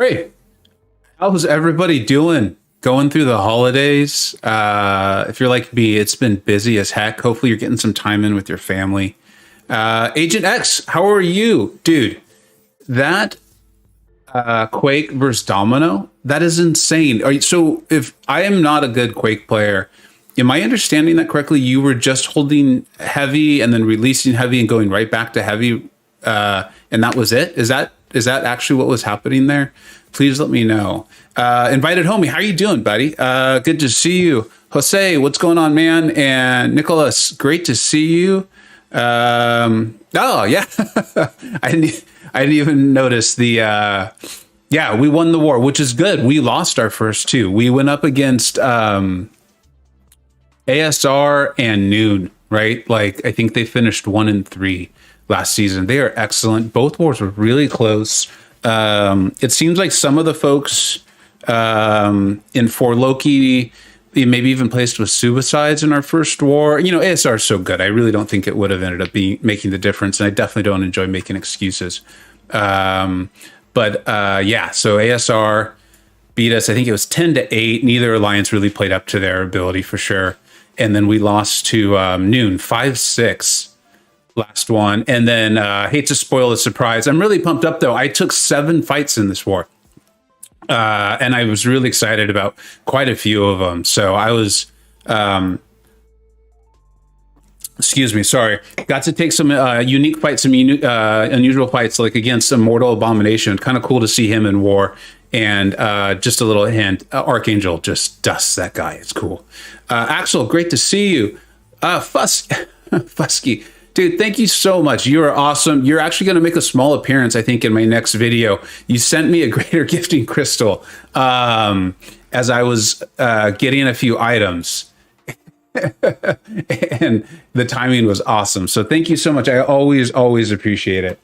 Hey, how's everybody doing? Going through the holidays. If you're like me, it's been busy as heck. Hopefully, you're getting some time in with your family. Agent X, how are you, dude? That Quake versus Domino, that is insane. So, if I am not a good Quake player, am I understanding that correctly? You were just holding heavy and then releasing heavy and going right back to heavy, and that was it. Is that actually what was happening there? Please let me know. Invited homie, how are you doing, buddy? Good to see you. Jose, what's going on, man? And Nicholas, great to see you. Oh yeah, I didn't even notice the. Yeah, we won the war, which is good. We lost our first two. We went up against ASR and Noon, right? Like I think they finished 1-3 last season. They are excellent. Both wars were really close. It seems like some of the folks in For Loki maybe even placed with suicides in our first war. You know, ASR is so good. I really don't think it would have ended up making the difference, and I definitely don't enjoy making excuses. Yeah, so ASR beat us. I think it was 10-8. Neither alliance really played up to their ability for sure. And then we lost to Noon 5-6. Last one. And then hate to spoil the surprise. I'm really pumped up though. I took 7 fights in this war. And I was really excited about quite a few of them. So I was excuse me, sorry. Got to take some unique fights, some unusual fights like against Immortal Abomination. Kind of cool to see him in war. And just a little hint, Archangel just dusts that guy. It's cool. Axel, great to see you. Fusky. Dude, thank you so much. You are awesome. You're actually going to make a small appearance, I think, in my next video. You sent me a greater gifting crystal as I was getting a few items. And the timing was awesome. So thank you so much. I always appreciate it.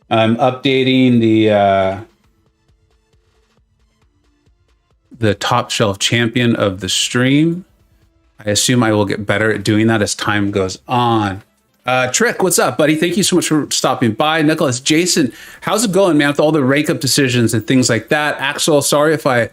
I'm updating the top shelf champion of the stream. I assume I will get better at doing that as time goes on. Trick, what's up, buddy? Thank you so much for stopping by. Nicholas, Jason, how's it going, man, with all the rank up decisions and things like that? Axel, sorry if I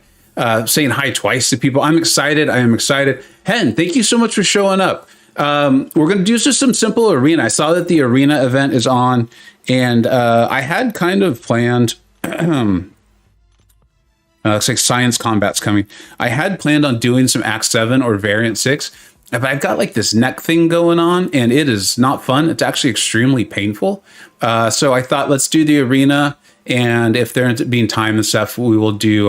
saying hi twice to people. I'm excited. I am excited. Hen, thank you so much for showing up. We're going to do just some simple arena. I saw that the arena event is on, and I had kind of planned... looks like Science Combat's coming. I had planned on doing some Act 7 or Variant 6, but I've got like this neck thing going on, and it is not fun. It's actually extremely painful. So I thought, let's do the arena, and if there ends up being time and stuff, we will do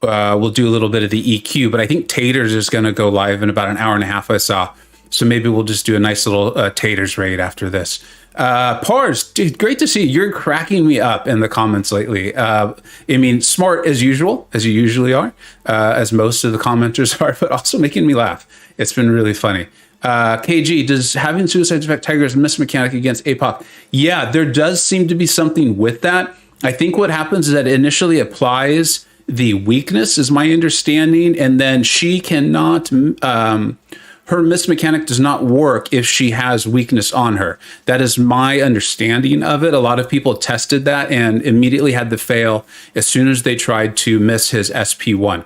we'll do a little bit of the EQ. But I think Taters is going to go live in about an hour and a half, I saw. So maybe we'll just do a nice little Taters raid after this. Pars, dude, great to see you. You're cracking me up in the comments lately. I mean, smart as usual, as you usually are, as most of the commenters are, but also making me laugh. It's been really funny. KG, does having suicides affect Tiger's miss mechanic against APOC? Yeah, there does seem to be something with that. I think what happens is that it initially applies the weakness, is my understanding, and then she cannot... her miss mechanic does not work if she has weakness on her. That is my understanding of it. A lot of people tested that and immediately had to fail as soon as they tried to miss his SP1.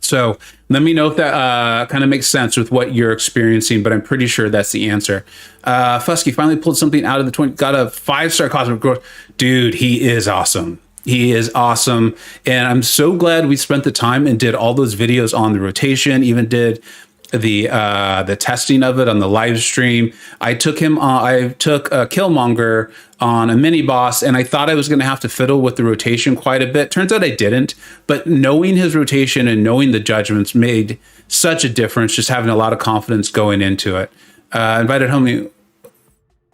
So let me know if that kind of makes sense with what you're experiencing, but I'm pretty sure that's the answer. Fusky finally pulled something out of the 20, got a 5-star cosmic growth. Dude, he is awesome. He is awesome. And I'm so glad we spent the time and did all those videos on the rotation, even did the testing of it on the live stream. I took Killmonger on a mini boss, and I thought I was going to have to fiddle with the rotation quite a bit. Turns out I didn't, but knowing his rotation and knowing the judgments made such a difference, just having a lot of confidence going into it. Invited homie.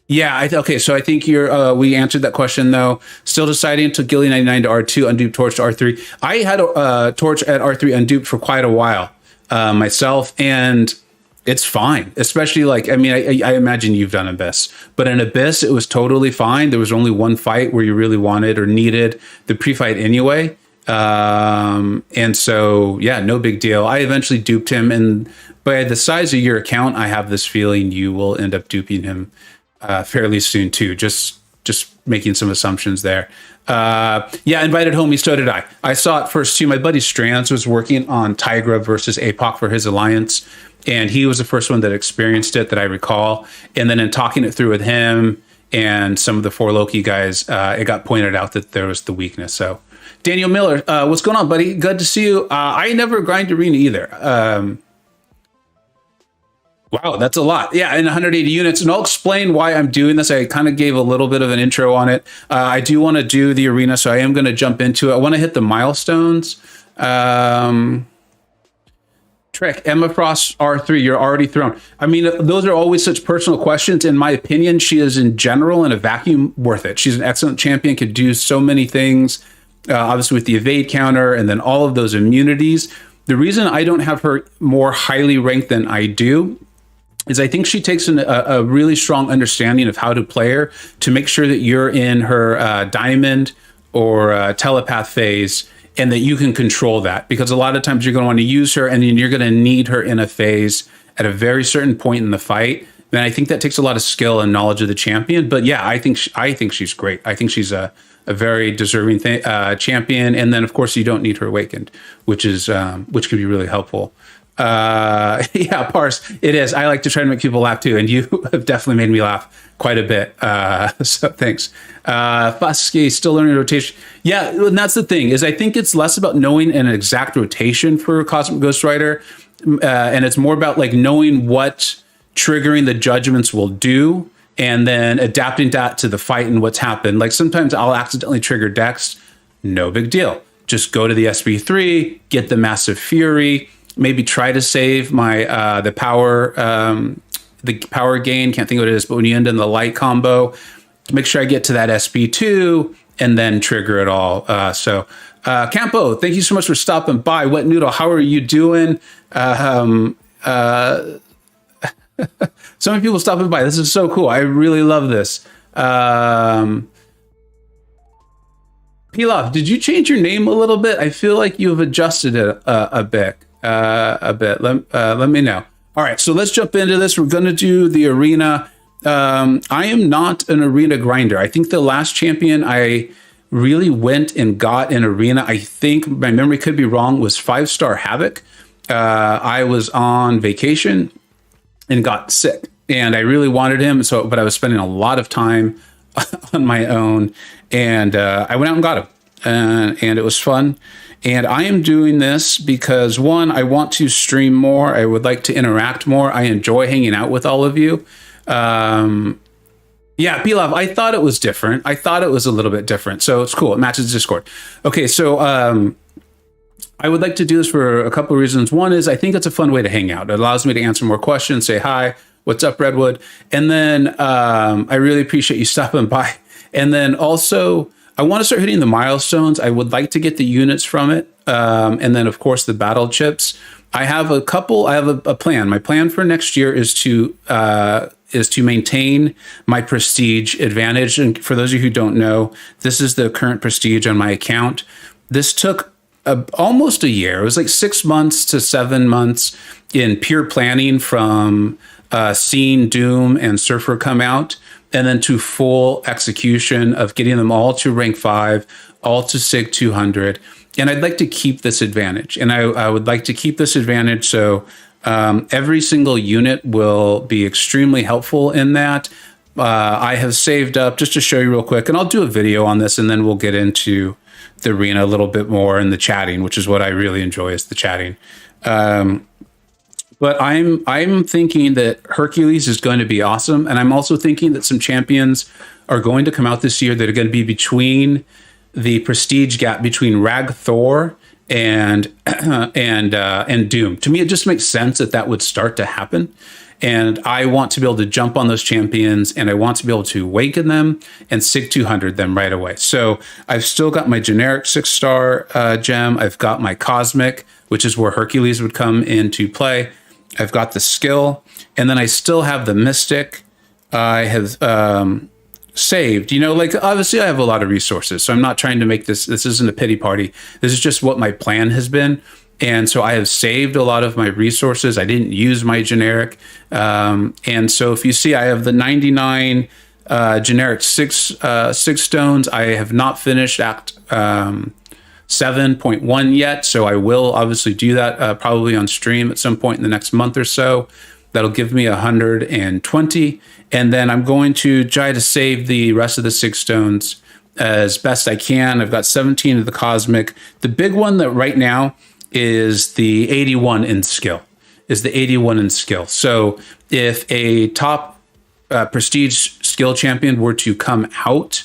Yeah, okay, so I think we answered that question, though. Still deciding to Gilly 99 to R2, unduped Torch to R3. I had a Torch at R3 unduped for quite a while. Myself, and it's fine. Especially like, I mean, I imagine you've done Abyss, but in Abyss, it was totally fine. There was only one fight where you really wanted or needed the pre-fight anyway. And so, yeah, no big deal. I eventually duped him, and by the size of your account, I have this feeling you will end up duping him fairly soon too. Just making some assumptions there. Yeah, invited homie, so did I. I saw it first too. My buddy Strands was working on Tigra versus APOC for his alliance, and he was the first one that experienced it that I recall. And then in talking it through with him and some of the 4Loki guys, it got pointed out that there was the weakness. So Daniel Miller, what's going on, buddy? Good to see you. I never grind arena either. Wow, that's a lot. Yeah, in 180 units. And I'll explain why I'm doing this. I kind of gave a little bit of an intro on it. I do want to do the arena, so I am going to jump into it. I want to hit the milestones. Trick, Emma Frost R3, you're already thrown. I mean, those are always such personal questions. In my opinion, she is in general, in a vacuum, worth it. She's an excellent champion, could do so many things, obviously with the evade counter and then all of those immunities. The reason I don't have her more highly ranked than I do is I think she takes a really strong understanding of how to play her to make sure that you're in her diamond or telepath phase and that you can control that. Because a lot of times you're going to want to use her and then you're going to need her in a phase at a very certain point in the fight. And I think that takes a lot of skill and knowledge of the champion. But yeah, I think she's great. I think she's a very deserving champion. And then, of course, you don't need her awakened, which can be really helpful. Yeah, Parse, it is. I like to try to make people laugh too, and you have definitely made me laugh quite a bit. So thanks. Fusky, still learning rotation. Yeah, and that's the thing, is I think it's less about knowing an exact rotation for Cosmic Ghost Rider, and it's more about like knowing what triggering the judgments will do, and then adapting that to the fight and what's happened. Like sometimes I'll accidentally trigger Dex, no big deal. Just go to the SB3, get the Massive Fury, maybe try to save my the power gain. Can't think of what it is, but when you end in the light combo, make sure I get to that SB2 and then trigger it all. Campo, thank you so much for stopping by. Wet Noodle, how are you doing? So many people stopping by. This is so cool. I really love this. Pilaf, did you change your name a little bit? I feel like you've adjusted it a bit. Let me know. All right, so let's jump into this. We're going to do the arena. I am not an arena grinder. I think the last champion I really went and got an arena, I think my memory could be wrong, was 5-star Havoc. I was on vacation and got sick, and I really wanted him. But I was spending a lot of time on my own, and I went out and got him, and it was fun. And I am doing this because, one, I want to stream more. I would like to interact more. I enjoy hanging out with all of you. Yeah, Pilaf, I thought it was different. I thought it was a little bit different. So it's cool. It matches Discord. Okay, so I would like to do this for a couple of reasons. One is I think it's a fun way to hang out. It allows me to answer more questions, say hi, what's up, Redwood? And then I really appreciate you stopping by. And then also, I want to start hitting the milestones. I would like to get the units from it. And then, of course, the battle chips. I have a plan. My plan for next year is to maintain my prestige advantage. And for those of you who don't know, this is the current prestige on my account. This took almost a year. It was like 6 months to 7 months in pure planning from seeing Doom and Surfer come out, and then to full execution of getting them all to rank 5, all to SIG 200. And I'd like to keep this advantage. And I would like to keep this advantage so every single unit will be extremely helpful in that. I have saved up, just to show you real quick, and I'll do a video on this, and then we'll get into the arena a little bit more in the chatting, which is what I really enjoy, is the chatting. But I'm thinking that Hercules is going to be awesome, and I'm also thinking that some champions are going to come out this year that are going to be between the prestige gap between Rag Thor and Doom. To me, it just makes sense that would start to happen, and I want to be able to jump on those champions, and I want to be able to awaken them and SIG 200 them right away. So I've still got my generic 6-star gem. I've got my cosmic, which is where Hercules would come into play. I've got the skill, and then I still have the mystic. I have saved, like obviously I have a lot of resources, so I'm not trying to make this isn't a pity party. This is just what my plan has been. And so I have saved a lot of my resources. I didn't use my generic. And so if you see, I have the 99 generic six stones. I have not finished Act 7.1 yet, so I will obviously do that probably on stream at some point in the next month or so. That'll give me 120, and then I'm going to try to save the rest of the six stones as best I can. I've got 17 of the cosmic. The big one that right now is the 81 in skill. So if a top prestige skill champion were to come out,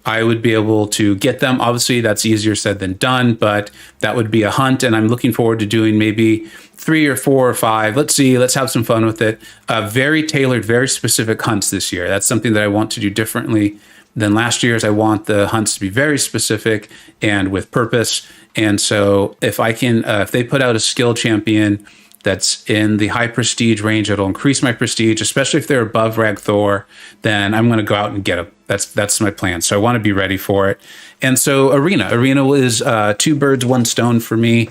I would be able to get them. Obviously, that's easier said than done, but that would be a hunt, and I'm looking forward to doing maybe 3 or 4 or 5. Let's see. Let's have some fun with it. Very tailored, very specific hunts this year. That's something that I want to do differently than last year's. I want the hunts to be very specific and with purpose. And so if I can, if they put out a skill champion that's in the high prestige range, it'll increase my prestige, especially if they're above Rag Thor, then I'm going to go out and get them. That's my plan. So I want to be ready for it. And so Arena is 2 birds, 1 stone for me.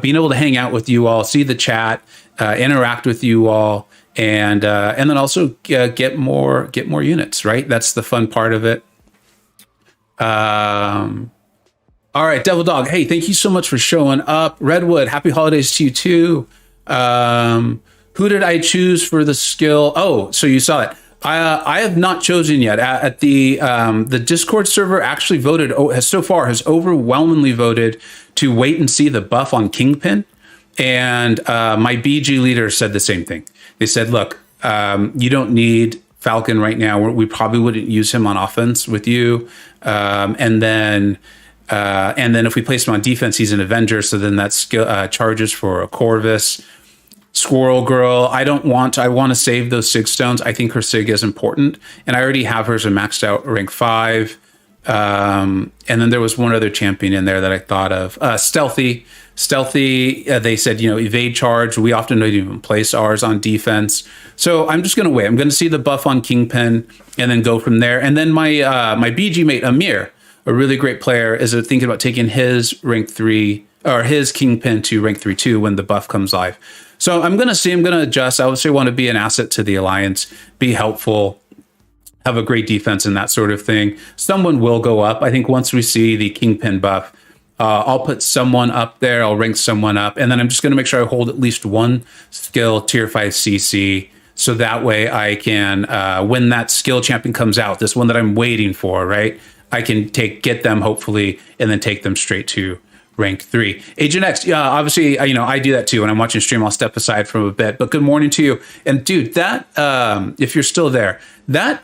Being able to hang out with you all, see the chat, interact with you all, and then also get more units, right? That's the fun part of it. All right, Devil Dog. Hey, thank you so much for showing up. Redwood, happy holidays to you too. Who did I choose for the skill? Oh, so you saw it. I have not chosen yet. At the Discord server actually voted, has overwhelmingly voted to wait and see the buff on Kingpin. And my BG leader said the same thing. They said, look, you don't need Falcon right now. We probably wouldn't use him on offense with you. And then if we place him on defense, he's an Avenger. So then that charges for a Corvus. Squirrel Girl, I want to save those 6 stones. I think her Sig is important, and I already have hers a maxed out rank 5. And then there was one other champion in there that I thought of. Stealthy, they said, evade charge. We often don't even place ours on defense. So I'm just going to wait. I'm going to see the buff on Kingpin and then go from there. And then my BG mate, Amir, a really great player, is thinking about taking his rank 3 or his Kingpin to rank 3 too when the buff comes live. So I'm going to adjust. I would say want to be an asset to the Alliance, be helpful, have a great defense and that sort of thing. Someone will go up. I think once we see the Kingpin buff, I'll put someone up there. I'll rank someone up. And then I'm just going to make sure I hold at least 1 skill tier 5 CC. So that way I can, when that skill champion comes out, this one that I'm waiting for, right? I can get them hopefully, and then take them straight to rank 3. Agent X, obviously, I do that too. When I'm watching stream, I'll step aside from a bit. But good morning to you. And dude, that if you're still there, that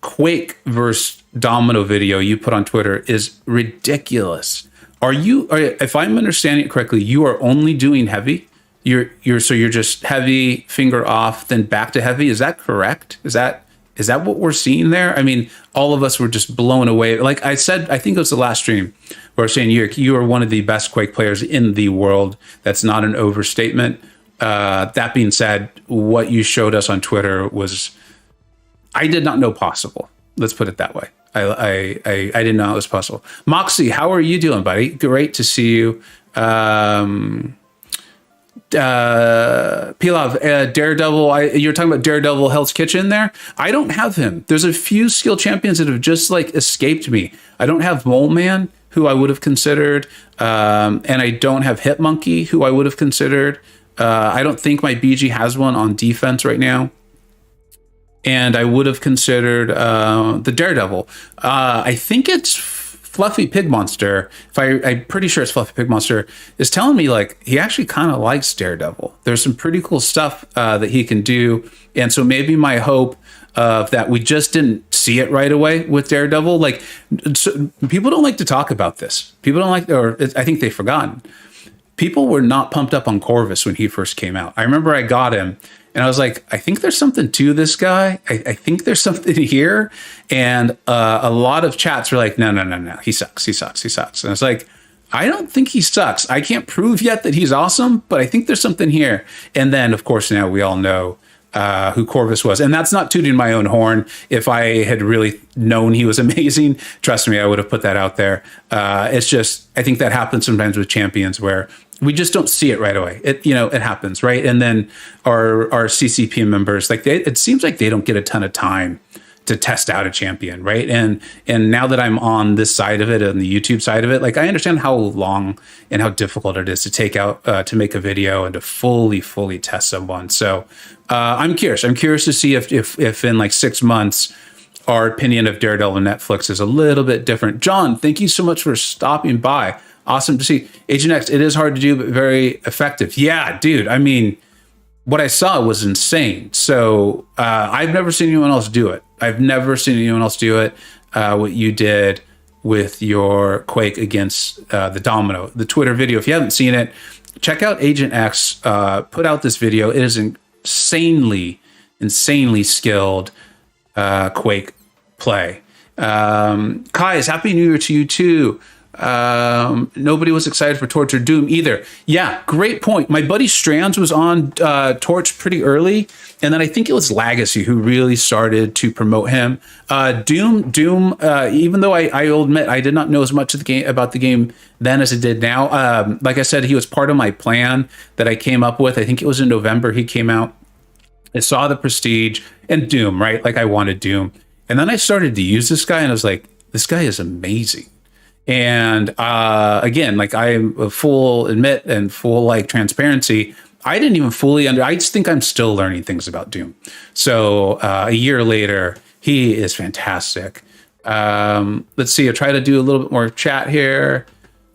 Quake versus Domino video you put on Twitter is ridiculous. If I'm understanding it correctly, you are only doing heavy. You're just heavy, finger off, then back to heavy. Is that correct? Is that what we're seeing there? I mean, all of us were just blown away. Like I said, I think it was the last stream where I was saying you are one of the best Quake players in the world. That's not an overstatement. That being said, what you showed us on Twitter was, I did not know possible. Let's put it that way. I didn't know it was possible. Moxie, how are you doing, buddy? Great to see you. Pilaf, Daredevil, you're talking about Daredevil Hell's Kitchen there? I don't have him. There's a few skill champions that have just escaped me. I don't have Mole Man, who I would have considered, and I don't have Hit Monkey, who I would have considered. I don't think my BG has one on defense right now. And I would have considered the Daredevil. I think it's Fluffy Pig Monster. I'm pretty sure it's Fluffy Pig Monster, is telling me he actually kind of likes Daredevil. There's some pretty cool stuff that he can do. And so maybe my hope that we just didn't see it right away with Daredevil. People don't like to talk about this. People don't like, or I think they've forgotten. People were not pumped up on Corvus when he first came out. I remember I got him and I was like, I think there's something to this guy. I think there's something here. And a lot of chats were like, no. He sucks. And I was like, I don't think he sucks. I can't prove yet that he's awesome, but I think there's something here. And then, of course, now we all know who Corvus was. And that's not tooting my own horn. If I had really known he was amazing, trust me, I would have put that out there. It's just, I think that happens sometimes with champions where we just don't see it right away. It happens, right? And then our CCP members, like it seems like they don't get a ton of time to test out a champion, right? And now that I'm on this side of it, on the YouTube side of it, like I understand how long and how difficult it is to take out to make a video and to fully test someone. So I'm curious. I'm curious to see if in like 6 months our opinion of Daredevil and Netflix is a little bit different. John, thank you so much for stopping by. Awesome to see. Agent X, it is hard to do, but very effective. Yeah, dude. I mean, what I saw was insane. So I've never seen anyone else do it. What you did with your Quake against the Domino, the Twitter video. If you haven't seen it, check out Agent X. Put out this video. It is insanely skilled Quake play. Kai, Happy New Year to you too. Nobody was excited for Torch or Doom either. Yeah, great point. My buddy Strands was on Torch pretty early, and then I think it was Legacy who really started to promote him. Doom. Even though I will admit I did not know as much of about the game then as I did now. Like I said, he was part of my plan that I came up with. I think it was in November he came out. I saw the Prestige and Doom, right? Like I wanted Doom, and then I started to use this guy, and I was like, this guy is amazing. And again, like I am full admit and full like transparency, I didn't even fully I just think I'm still learning things about Doom. So a year later, he is fantastic. Let's see, I'll try to do a little bit more chat here.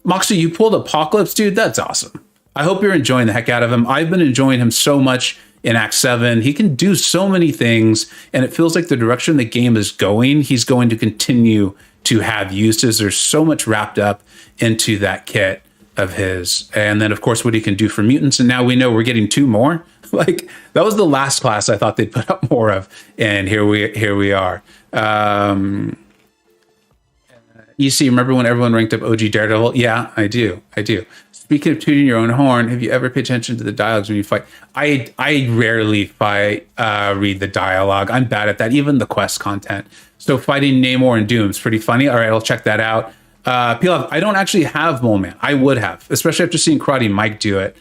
Moxie, you pulled Apocalypse, dude. That's awesome. I hope you're enjoying the heck out of him. I've been enjoying him so much in Act 7. He can do so many things, and it feels like the direction the game is going, he's going to continue to have uses. There's so much wrapped up into that kit of his. And then, of course, what he can do for mutants. And now we know we're getting 2 more. Like, that was the last class I thought they'd put up more of. And here we are. EC, remember when everyone ranked up OG Daredevil? Yeah, I do. Speaking of tooting your own horn, have you ever paid attention to the dialogues when you fight? I rarely read the dialogue. I'm bad at that, even the quest content. So fighting Namor and Doom is pretty funny. All right, I'll check that out. Pilaf, I don't actually have Mole Man. I would have, especially after seeing Karate Mike do it.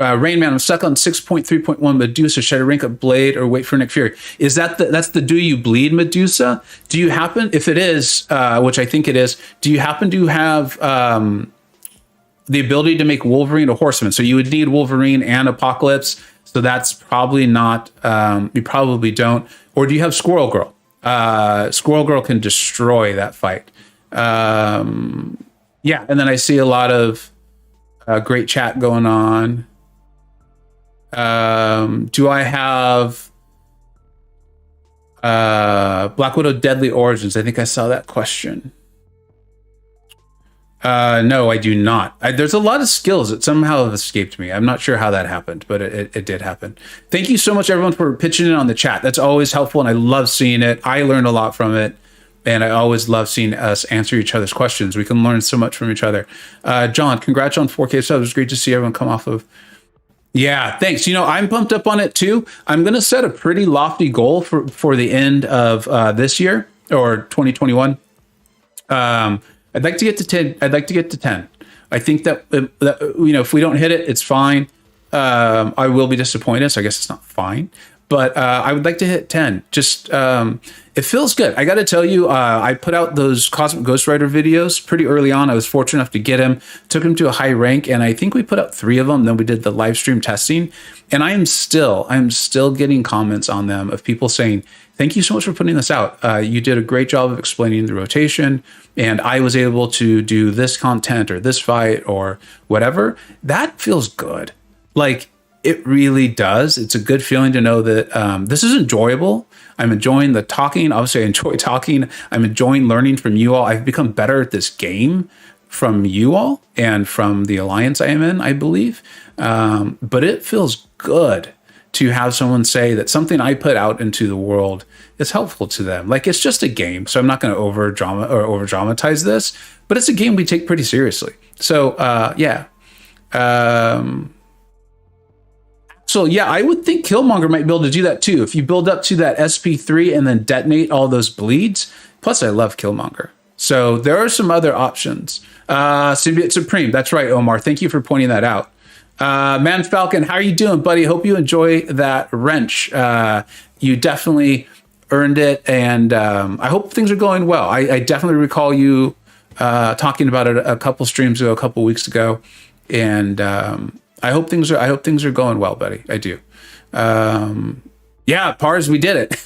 Rain Man, I'm stuck on 6.3.1 Medusa. Should I rank up Blade or wait for Nick Fury? Is that's the do you bleed Medusa? Do you happen, if it is, which I think it is, do you happen to have the ability to make Wolverine a horseman? So you would need Wolverine and Apocalypse. So that's probably not, you probably don't. Or do you have Squirrel Girl? Squirrel Girl can destroy that fight. Yeah, and then I see a lot of great chat going on. Do I have Black Widow Deadly Origins? I think I saw that question. No, I do not. There's a lot of skills that somehow have escaped me. I'm not sure how that happened, but it did happen. Thank you so much, everyone, for pitching in on the chat. That's always helpful, and I love seeing it. I learn a lot from it, and I always love seeing us answer each other's questions. We can learn so much from each other. John, congrats on 4K subs. It was great to see everyone come off of. Yeah, thanks. I'm pumped up on it too. I'm going to set a pretty lofty goal for the end of this year or 2021. I'd like to get to 10. I think that if we don't hit it, it's fine. I will be disappointed, so I guess it's not fine. But I would like to hit 10. Just it feels good. I got to tell you, I put out those Cosmic Ghost Rider videos pretty early on. I was fortunate enough to get him, took him to a high rank, and I think we put out 3 of them. Then we did the live stream testing, and I'm still getting comments on them of people saying, "Thank you so much for putting this out. You did a great job of explaining the rotation, and I was able to do this content or this fight or whatever." That feels good. Like, it really does. It's a good feeling to know that this is enjoyable. I'm enjoying the talking. Obviously, I enjoy talking. I'm enjoying learning from you all. I've become better at this game from you all and from the alliance I am in, I believe. But it feels good to have someone say that something I put out into the world is helpful to them. Like, it's just a game, so I'm not going to over dramatize this, but it's a game we take pretty seriously. So yeah. So yeah, I would think Killmonger might be able to do that too. If you build up to that SP3 and then detonate all those bleeds. Plus, I love Killmonger. So there are some other options. Symbiote Supreme. That's right, Omar. Thank you for pointing that out. Man Falcon, how are you doing, buddy? Hope you enjoy that wrench. You definitely earned it, and I hope things are going well. I definitely recall you talking about it a couple streams ago, a couple weeks ago, and I hope things are going well, buddy. I do. Yeah, Pars, we did it.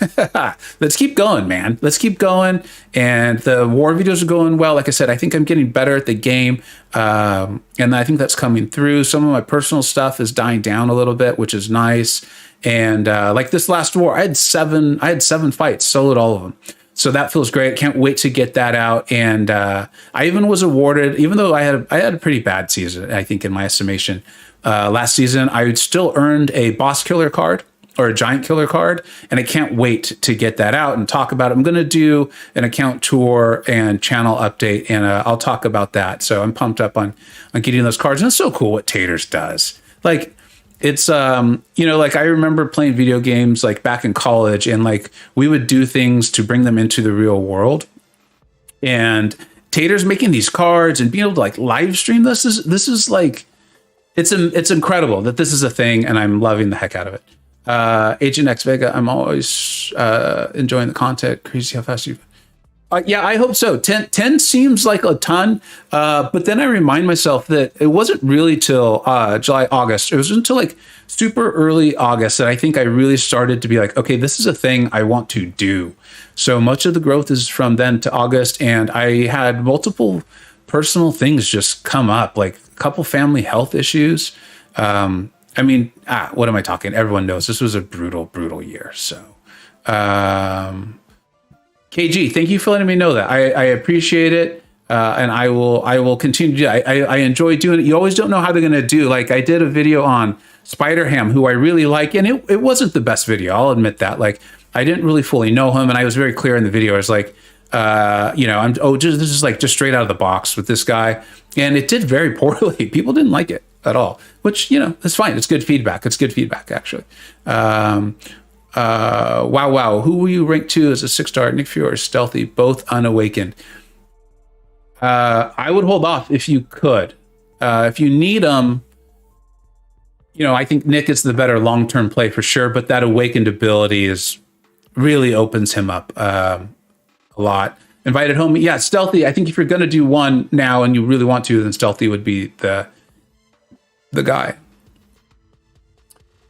Let's keep going, man. Let's keep going. And the war videos are going well. Like I said, I think I'm getting better at the game. And I think that's coming through. Some of my personal stuff is dying down a little bit, which is nice. And like this last war, I had seven fights, soloed all of them. So that feels great. Can't wait to get that out. And I even was awarded, even though I had a pretty bad season, I think in my estimation, last season, I still earned a boss killer card, or a giant killer card, and I can't wait to get that out and talk about it. I'm going to do an account tour and channel update, and I'll talk about that. So I'm pumped up on getting those cards. And it's so cool what Taters does. Like, it's like I remember playing video games like back in college, and like we would do things to bring them into the real world. And Taters making these cards and being able to like live stream this is like it's incredible that this is a thing, and I'm loving the heck out of it. Agent X Vega, I'm always enjoying the content. Crazy how fast you. Yeah, I hope so. 10 seems like a ton, but then I remind myself that it wasn't really till July, August. It was until like super early August that I think I really started to be like, okay, this is a thing I want to do. So much of the growth is from then to August, and I had multiple personal things just come up, like a couple family health issues. I mean, what am I talking? Everyone knows this was a brutal, brutal year. So, KG, thank you for letting me know that. I appreciate it, and I will continue to do. I enjoy doing it. You always don't know how they're going to do. Like I did a video on Spider Ham, who I really like, and it wasn't the best video. I'll admit that. Like I didn't really fully know him, and I was very clear in the video. I was like, this is like just straight out of the box with this guy, and it did very poorly. People didn't like it at all, which, it's fine. It's good feedback. It's good feedback, actually. Wow. Who will you rank to as a 6-star? Nick Fury or Stealthy, both unawakened. I would hold off if you could. If you need them, I think Nick is the better long-term play for sure, but that awakened ability really opens him up a lot. Invited home. Yeah, Stealthy. I think if you're going to do one now and you really want to, then Stealthy would be the guy.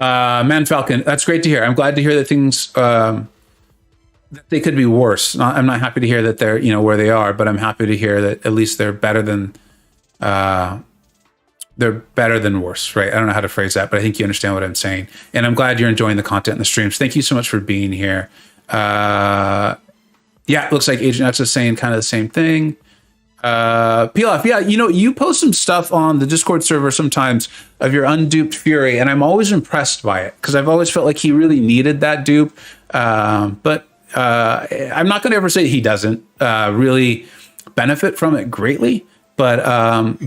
Man Falcon, that's great to hear. I'm glad to hear that things that they could be worse. I'm not happy to hear that they're where they are, but I'm happy to hear that at least they're better than worse, right? I don't know how to phrase that, but I think you understand what I'm saying. And I'm glad you're enjoying the content in the streams. Thank you so much for being here. Yeah, it looks like Agent X is saying kind of the same thing. PLF, yeah, you post some stuff on the Discord server sometimes of your unduped Fury, and I'm always impressed by it because I've always felt like he really needed that dupe. But I'm not going to ever say he doesn't really benefit from it greatly, but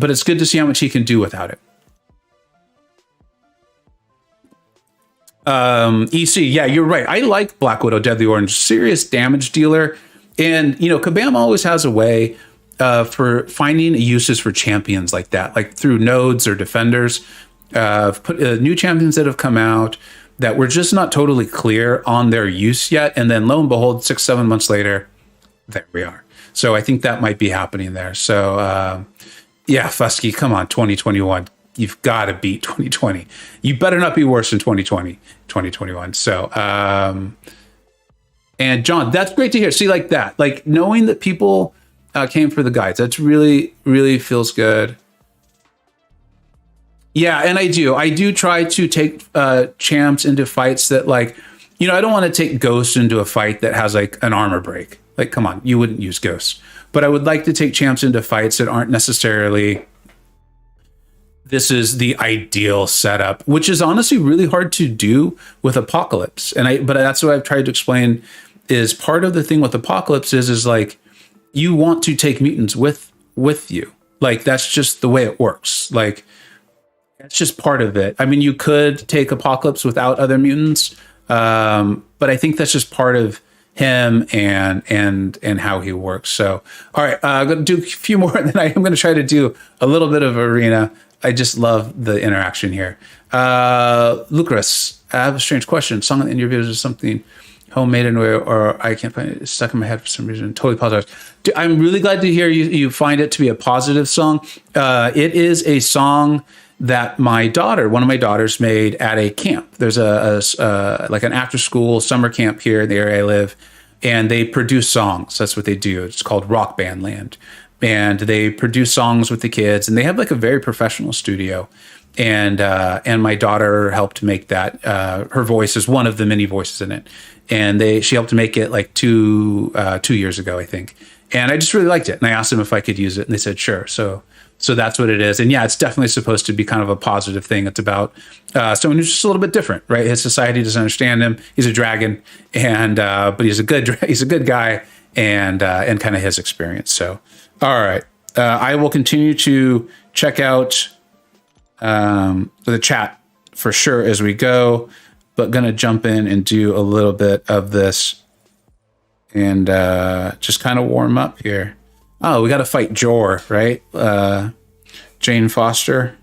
it's good to see how much he can do without it. EC, yeah, you're right. I like Black Widow Deadly Orange, serious damage dealer. And, Kabam always has a way for finding uses for champions like that, like through nodes or defenders. New champions that have come out that were just not totally clear on their use yet. And then lo and behold, 6-7 months later, there we are. So I think that might be happening there. So, yeah, Fusky, come on, 2021. You've got to beat 2020. You better not be worse than 2020, 2021. So, and John, that's great to hear. See, like that, like knowing that people came for the guides, that's really, really feels good. Yeah, and I do try to take champs into fights that like, I don't want to take Ghost into a fight that has like an armor break. Like, come on, you wouldn't use Ghost. But I would like to take champs into fights that aren't necessarily, this is the ideal setup, which is honestly really hard to do with Apocalypse. But that's what I've tried to explain is part of the thing with Apocalypse is like, you want to take mutants with you. Like, that's just the way it works. Like, that's just part of it. I mean, you could take Apocalypse without other mutants, but I think that's just part of him and how he works. So, all right, I'm going to do a few more, and then I'm going to try to do a little bit of arena. I just love the interaction here. Lucas, I have a strange question. Song in your videos is something homemade in a way, or I can't find it. It's stuck in my head for some reason. Totally apologize. I'm really glad to hear you find it to be a positive song. It is a song that one of my daughters, made at a camp. There's like an after school summer camp here in the area I live, and they produce songs. That's what they do. It's called Rock Band Land. And they produce songs with the kids, and they have like a very professional studio. And my daughter helped make that. Her voice is one of the many voices in it, and she helped make it like 2 years ago, I think. And I just really liked it, and I asked them if I could use it, and they said sure. So that's what it is. And yeah, it's definitely supposed to be kind of a positive thing. It's about someone who's just a little bit different, right? His society doesn't understand him. He's a dragon, and but he's a good guy, and kind of his experience. So all right, I will continue to check out the chat for sure as we go, but gonna jump in and do a little bit of this and just kind of warm up here. Oh, we got to fight Jor, right? Jane Foster.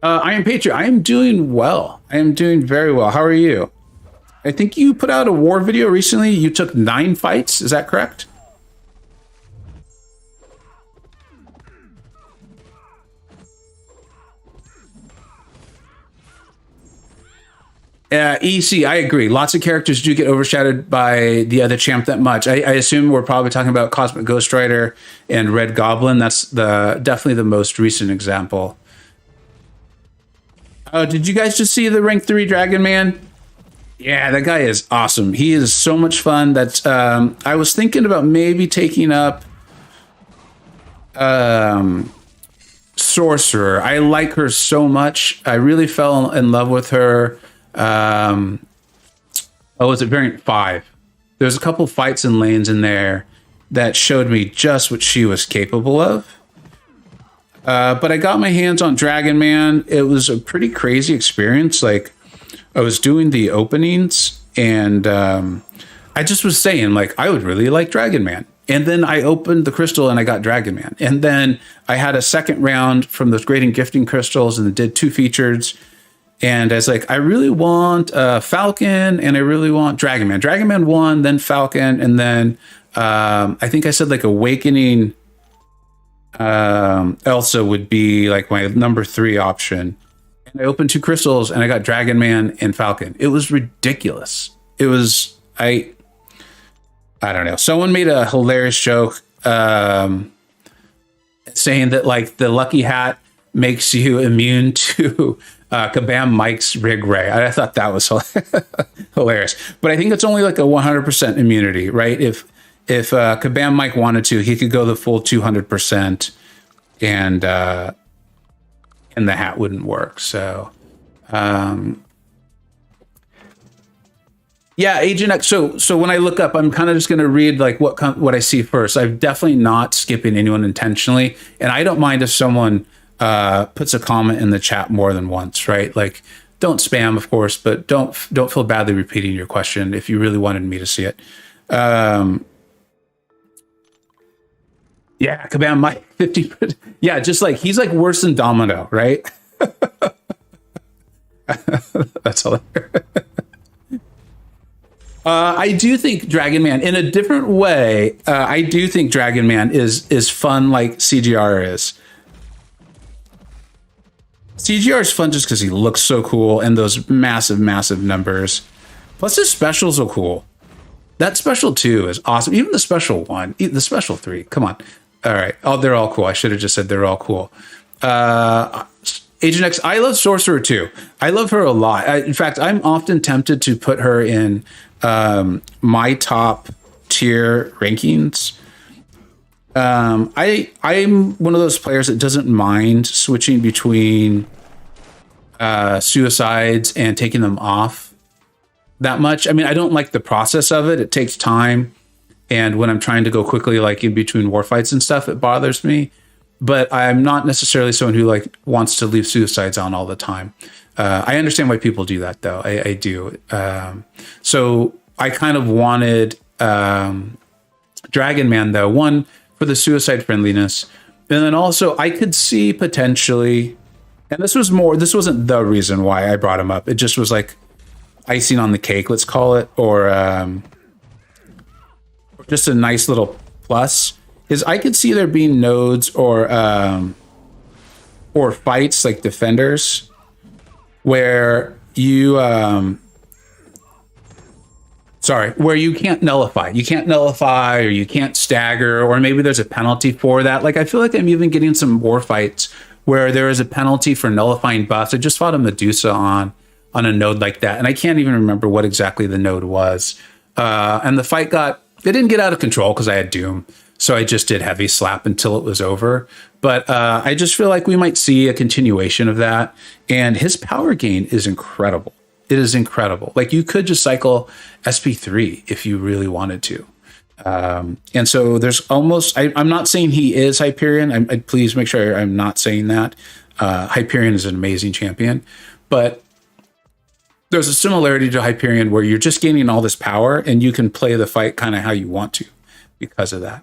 I am Patriot. I am doing well. I am doing very well. How are you? I think you put out a war video recently. You took 9 fights. Is that correct? EC, I agree. Lots of characters do get overshadowed by the other champ that much. I assume we're probably talking about Cosmic Ghost Rider and Red Goblin. That's definitely the most recent example. Oh, did you guys just see the rank 3 Dragon Man? Yeah, that guy is awesome. He is so much fun. That's I was thinking about maybe taking up Sorcerer. I like her so much. I really fell in love with her. Was it variant 5? There's a couple fights and lanes in there that showed me just what she was capable of. But I got my hands on Dragon Man. It was a pretty crazy experience. Like, I was doing the openings, and I just was saying, like, I would really like Dragon Man. And then I opened the crystal and I got Dragon Man. And then I had a second round from those grading gifting crystals and did 2 features. And I was like, I really want Falcon, and I really want Dragon Man. Dragon Man won, then Falcon, and then I think I said like Awakening Elsa would be like my number 3 option. And I opened 2 crystals, and I got Dragon Man and Falcon. It was ridiculous. It was, I don't know. Someone made a hilarious joke saying that like the lucky hat makes you immune to Kabam Mike's Rig Ray. I thought that was hilarious. But I think it's only like a 100% immunity, right? If Kabam Mike wanted to, he could go the full 200%, and the hat wouldn't work. So, yeah, Agent X. So when I look up, I'm kind of just going to read like what I see first. I'm definitely not skipping anyone intentionally, and I don't mind if someone puts a comment in the chat more than once, right? Like, don't spam, of course, but don't feel badly repeating your question if you really wanted me to see it. Yeah, Kabam Mike 50. Yeah, just like he's like worse than Domino, right? That's all. I do think Dragon Man, in a different way, I do think Dragon Man is fun like CGR is. CGR is fun just because he looks so cool, and those massive, massive numbers. Plus his specials are cool. That special 2 is awesome. Even the special 1, the special 3. Come on. All right. Oh, they're all cool. I should have just said they're all cool. Agent X, I love Sorcerer too. I love her a lot. In fact, I'm often tempted to put her in my top tier rankings. I'm one of those players that doesn't mind switching between suicides and taking them off that much. I mean, I don't like the process of it. It takes time. And when I'm trying to go quickly, like in between war fights and stuff, it bothers me. But I'm not necessarily someone who like wants to leave suicides on all the time. I understand why people do that, though. I do. So I kind of wanted Dragon Man, though, one for the suicide friendliness, and then also I could see potentially, and this wasn't the reason why I brought him up. It just was like icing on the cake, let's call it, or just a nice little plus. Is I could see there being nodes or fights like defenders where you where you can't nullify. You can't nullify, or you can't stagger, or maybe there's a penalty for that. Like I feel like I'm even getting some war fights where there is a penalty for nullifying buffs. I just fought a Medusa on a node like that, and I can't even remember what exactly the node was. And the fight it didn't get out of control because I had Doom. So I just did heavy slap until it was over. But I just feel like we might see a continuation of that. And his power gain is incredible. It is incredible. Like you could just cycle SP3 if you really wanted to. And so there's almost, I'm not saying he is Hyperion. Please make sure I'm not saying that. Hyperion is an amazing champion. But there's a similarity to Hyperion where you're just gaining all this power and you can play the fight kind of how you want to because of that.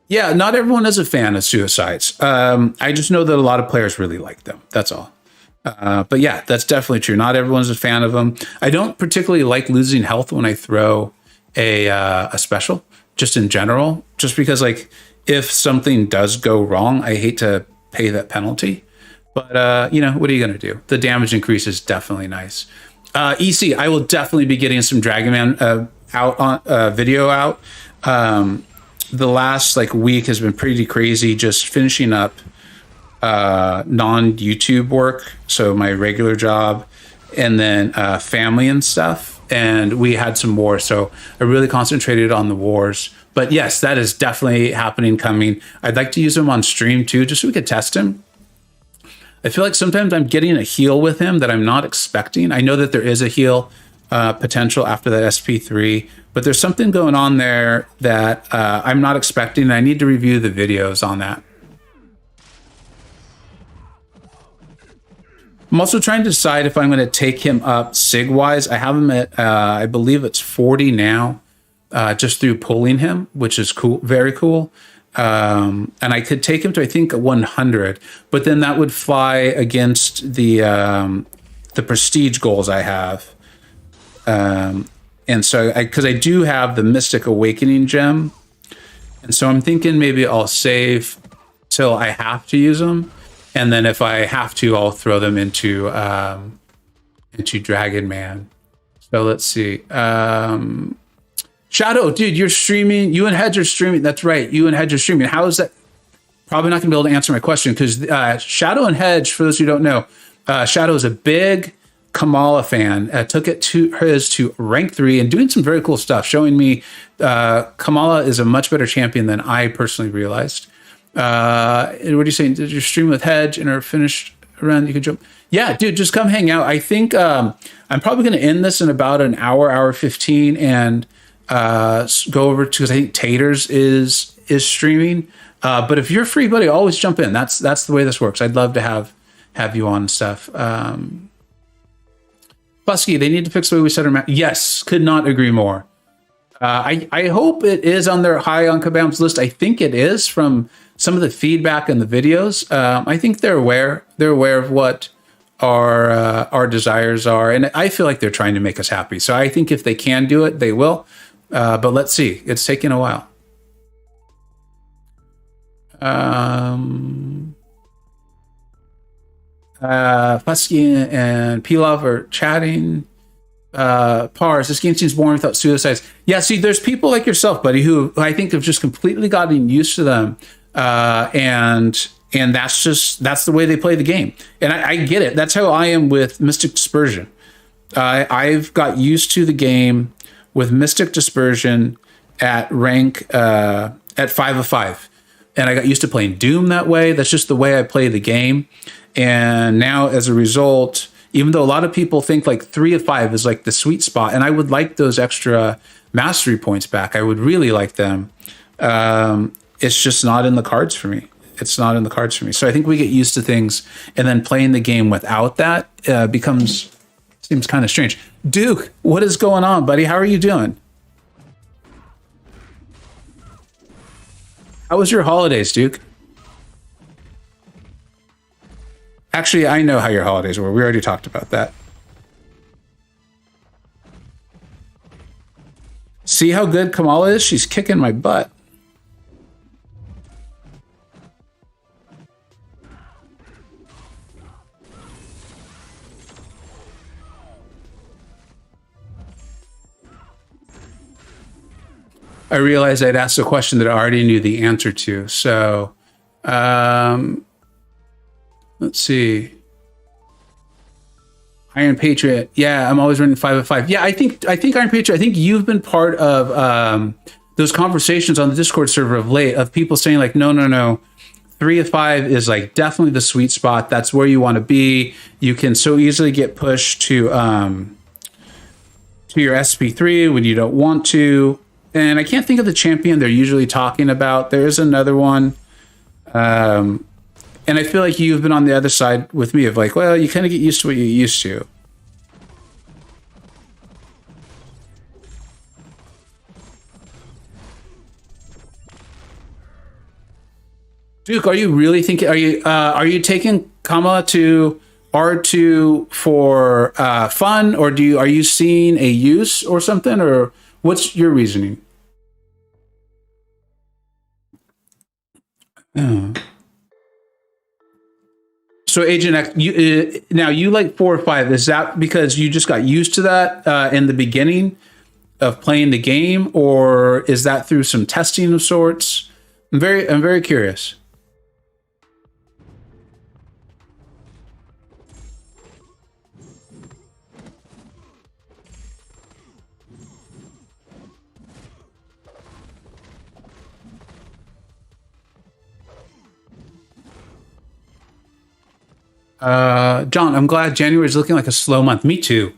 Yeah, not everyone is a fan of suicides. I just know that a lot of players really like them. That's all. But yeah, that's definitely true. Not everyone's a fan of them. I don't particularly like losing health when I throw a special, just in general, just because like if something does go wrong, I hate to pay that penalty. But you know, what are you going to do? The damage increase is definitely nice. EC, I will definitely be getting some Dragon Man out on video out. The last like week has been pretty crazy, just finishing up non-YouTube work, so my regular job, and then family and stuff. And we had some wars, so I really concentrated on the wars. But yes, that is definitely happening, coming. I'd like to use him on stream too, just so we could test him. I feel like sometimes I'm getting a heal with him that I'm not expecting. I know that there is a heal potential after that SP3, but there's something going on there that I'm not expecting, and I need to review the videos on that. I'm also trying to decide if I'm going to take him up sig-wise. I have him at, I believe it's 40 now, just through pulling him, which is cool, very cool. And I could take him to, I think, 100, but then that would fly against the prestige goals I have. And so, because I do have the Mystic Awakening gem, and so I'm thinking maybe I'll save till I have to use them, and then if I have to, I'll throw them into Dragon Man. So let's see. Shadow, dude, you're streaming. You and Hedge are streaming. That's right. You and Hedge are streaming. How is that? Probably not going to be able to answer my question because Shadow and Hedge, for those who don't know, Shadow is a big Kamala fan. Took it to rank 3 and doing some very cool stuff, showing me Kamala is a much better champion than I personally realized. What are you saying? Did you stream with Hedge and are finished around? You can jump. Yeah, dude, just come hang out. I think I'm probably going to end this in about an hour 15, and go over to, because I think Taters is streaming. But if you're free, buddy, always jump in. That's the way this works. I'd love to have you on and stuff. Busky, they need to fix the way we set our map. Yes, could not agree more. I hope it is on their high on Kabam's list. I think it is from some of the feedback in the videos. I think they're aware. They're aware of what our desires are, and I feel like they're trying to make us happy. So I think if they can do it, they will. But let's see. It's taking a while. Fusky and Pilov are chatting. Pars, this game seems boring without suicides. Yeah, see, there's people like yourself, buddy, who I think have just completely gotten used to them. And that's the way they play the game. And I get it. That's how I am with Mystic Dispersion. I've got used to the game with Mystic Dispersion at rank, at 5 of 5. and I got used to playing Doom that way. That's just the way I play the game. And now, as a result, even though a lot of people think like 3 of 5 is like the sweet spot, and I would like those extra mastery points back, I would really like them. It's just not in the cards for me. It's not in the cards for me. So I think we get used to things, and then playing the game without that seems kind of strange. Duke, what is going on, buddy? How are you doing? How was your holidays, Duke? Actually, I know how your holidays were. We already talked about that. See how good Kamala is? She's kicking my butt. I realized I'd asked a question that I already knew the answer to. So, let's see. Iron Patriot. Yeah, I'm always running 5 of 5. Yeah, I think Iron Patriot. I think you've been part of those conversations on the Discord server of late of people saying like, no. 3 of 5 is like definitely the sweet spot. That's where you want to be. You can so easily get pushed to your SP3 when you don't want to. And I can't think of the champion they're usually talking about. There is another one. And I feel like you've been on the other side with me of like, well, you kind of get used to what you're used to. Duke, are you really thinking, are you taking Kama to R2 for fun, or are you seeing a use or something, or what's your reasoning? So Agent X, now you like 4 or 5. Is that because you just got used to that in the beginning of playing the game, or is that through some testing of sorts? I'm very curious. John, I'm glad January is looking like a slow month. Me too.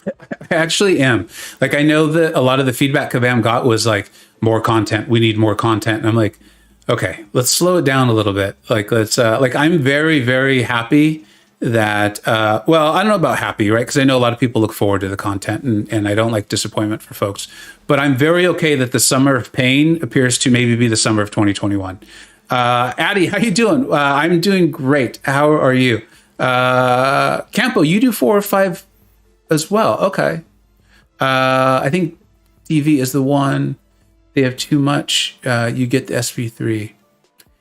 I actually am. Like, I know that a lot of the feedback Kabam got was like, more content. We need more content. And I'm like, okay, let's slow it down a little bit. Like, I'm very happy that, well, I don't know about happy, right? Because I know a lot of people look forward to the content, and I don't like disappointment for folks. But I'm very okay that the summer of pain appears to maybe be the summer of 2021. Addie, how you doing? I'm doing great. How are you? Campo, you do 4 or 5 as well. Okay. I think TV is the one. They have too much. You get the SP3.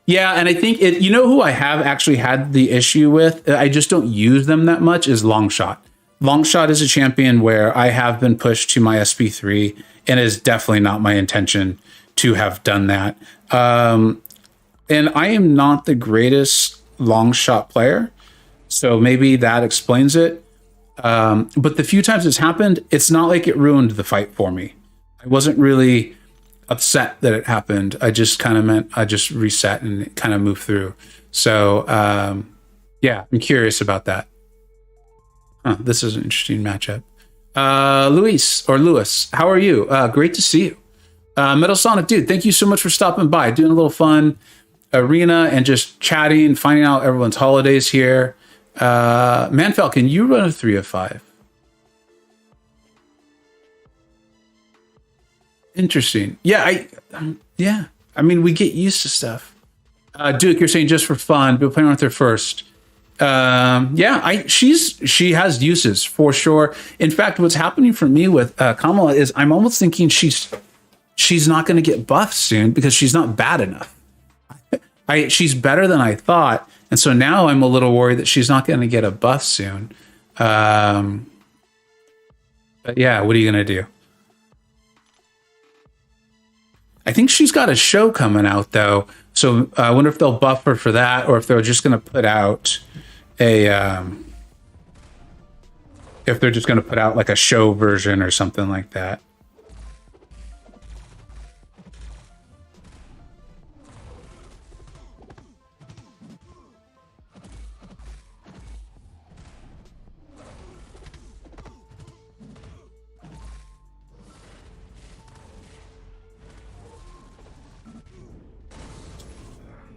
Yeah, and I think you know who I have actually had the issue with? I just don't use them that much is Longshot. Longshot is a champion where I have been pushed to my SP3, and it is definitely not my intention to have done that. And I am not the greatest long shot player, so maybe that explains it. But the few times it's happened, it's not like it ruined the fight for me. I wasn't really upset that it happened. I just kind of meant I just reset and kind of moved through. So yeah, I'm curious about that. This is an interesting matchup. Lewis, how are you? Great to see you. Metal Sonic, dude, thank you so much for stopping by, doing a little fun arena and just chatting, finding out everyone's holidays here. Man Falcon, you run a 3 of 5. Interesting. Yeah, I mean, we get used to stuff. Duke, you're saying just for fun, but playing with her first. Yeah, she has uses for sure. In fact, what's happening for me with Kamala is I'm almost thinking she's not going to get buffed soon because she's not bad enough. She's better than I thought, and so now I'm a little worried that she's not going to get a buff soon. But yeah, what are you going to do? I think she's got a show coming out though, so I wonder if they'll buff her for that, or if they're just going to put out like a show version or something like that.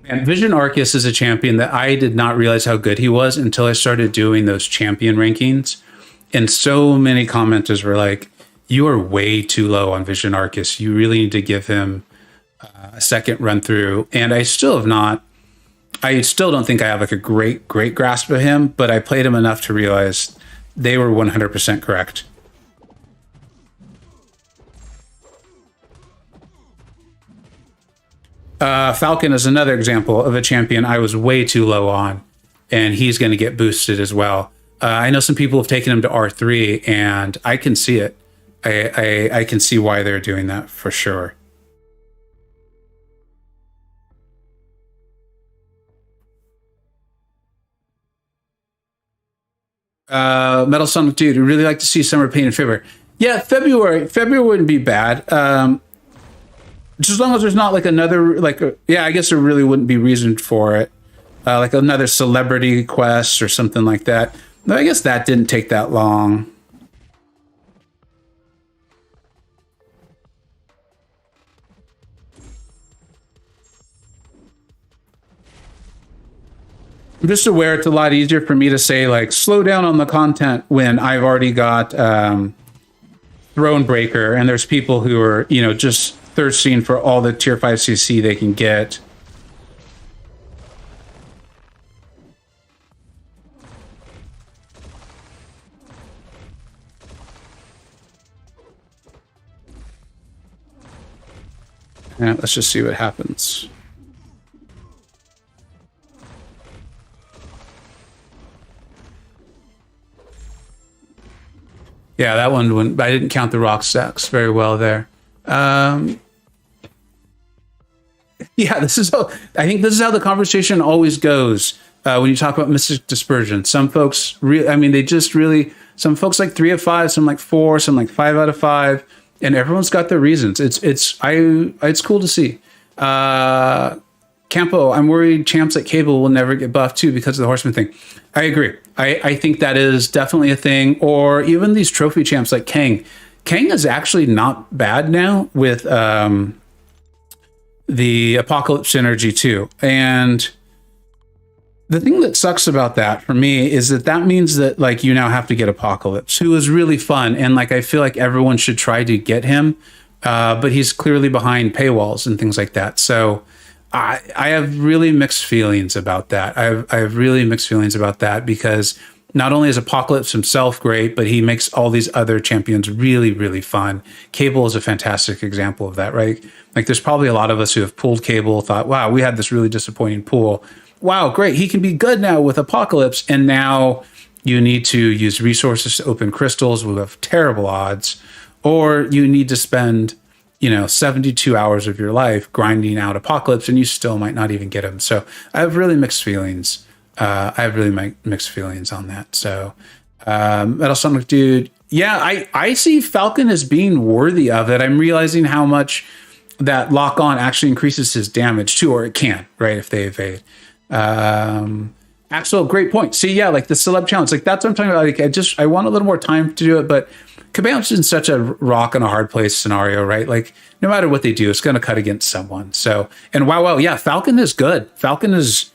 And Vision Arceus is a champion that I did not realize how good he was until I started doing those champion rankings. And so many commenters were like, you are way too low on Vision Arceus. You really need to give him a second run through. And I still have not, I still don't think I have like a great grasp of him, but I played him enough to realize they were 100% correct. Falcon is another example of a champion I was way too low on, and he's going to get boosted as well. I know some people have taken him to R3, and I can see it. I can see why they're doing that for sure. Metal Sonic Dude, would really like to see Summer Pain in February. Yeah, February wouldn't be bad. Just as long as there's not like another, like, yeah, I guess there really wouldn't be reason for it. Like another celebrity quest or something like that. No, I guess that didn't take that long. I'm just aware it's a lot easier for me to say, like, slow down on the content when I've already got Thronebreaker, and there's people who are, you know, just thirsting for all the tier 5 CC they can get. Yeah, let's just see what happens. Yeah, that one wouldn't, I didn't count the rock stacks very well there. Yeah, this is how, I think this is how the conversation always goes when you talk about Mystic Dispersion. Some folks really, I mean, they just really, some folks like 3 of 5, some like 4, some like 5 out of 5, and everyone's got their reasons. It's cool to see. Campo, I'm worried champs like Cable will never get buffed too because of the Horseman thing. I agree. I think that is definitely a thing. Or even these trophy champs like Kang. Kang is actually not bad now with the Apocalypse synergy too. And the thing that sucks about that for me is that that means that like you now have to get Apocalypse, who is really fun. And like I feel like everyone should try to get him. But he's clearly behind paywalls and things like that. So I have really mixed feelings about that. I have really mixed feelings about that because not only is Apocalypse himself great, but he makes all these other champions really, really fun. Cable is a fantastic example of that, right? Like there's probably a lot of us who have pulled Cable, thought, wow, we had this really disappointing pull. Wow, great. He can be good now with Apocalypse. And now you need to use resources to open crystals who have terrible odds, or you need to spend 72 hours of your life grinding out Apocalypse, and you still might not even get him. So I have really mixed feelings. Mixed feelings on that. So Metal Sonic Dude, yeah, I see Falcon as being worthy of it. I'm realizing how much that lock on actually increases his damage too, or it can, right, if they evade. Axel, great point. See, yeah, like the celeb challenge, like that's what I'm talking about. Like I want a little more time to do it, but Kabam's in such a rock and a hard place scenario, right? Like no matter what they do, it's going to cut against someone. So, and wow, yeah, Falcon is good. Falcon is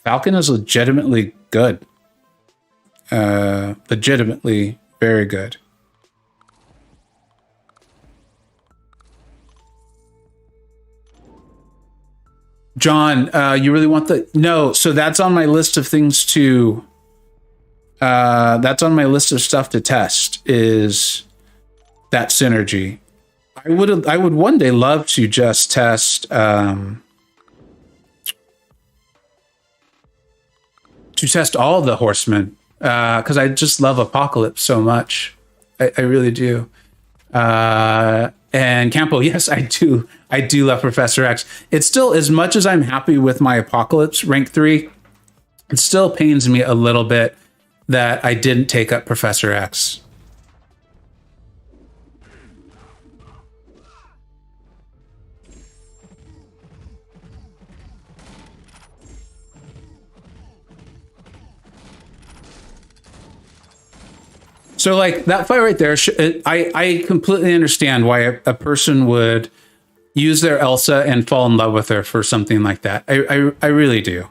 legitimately good. Legitimately very good. John, you really want no, so that's on my list of things to that's on my list of stuff to test is that synergy. I would one day love to just test to test all the horsemen because I just love Apocalypse so much. I really do. And Campo, yes, I do love Professor X. It's still, as much as I'm happy with my Apocalypse rank 3, it still pains me a little bit that I didn't take up Professor X. So, like that fight right there, I completely understand why a person would use their Elsa and fall in love with her for something like that. I really do.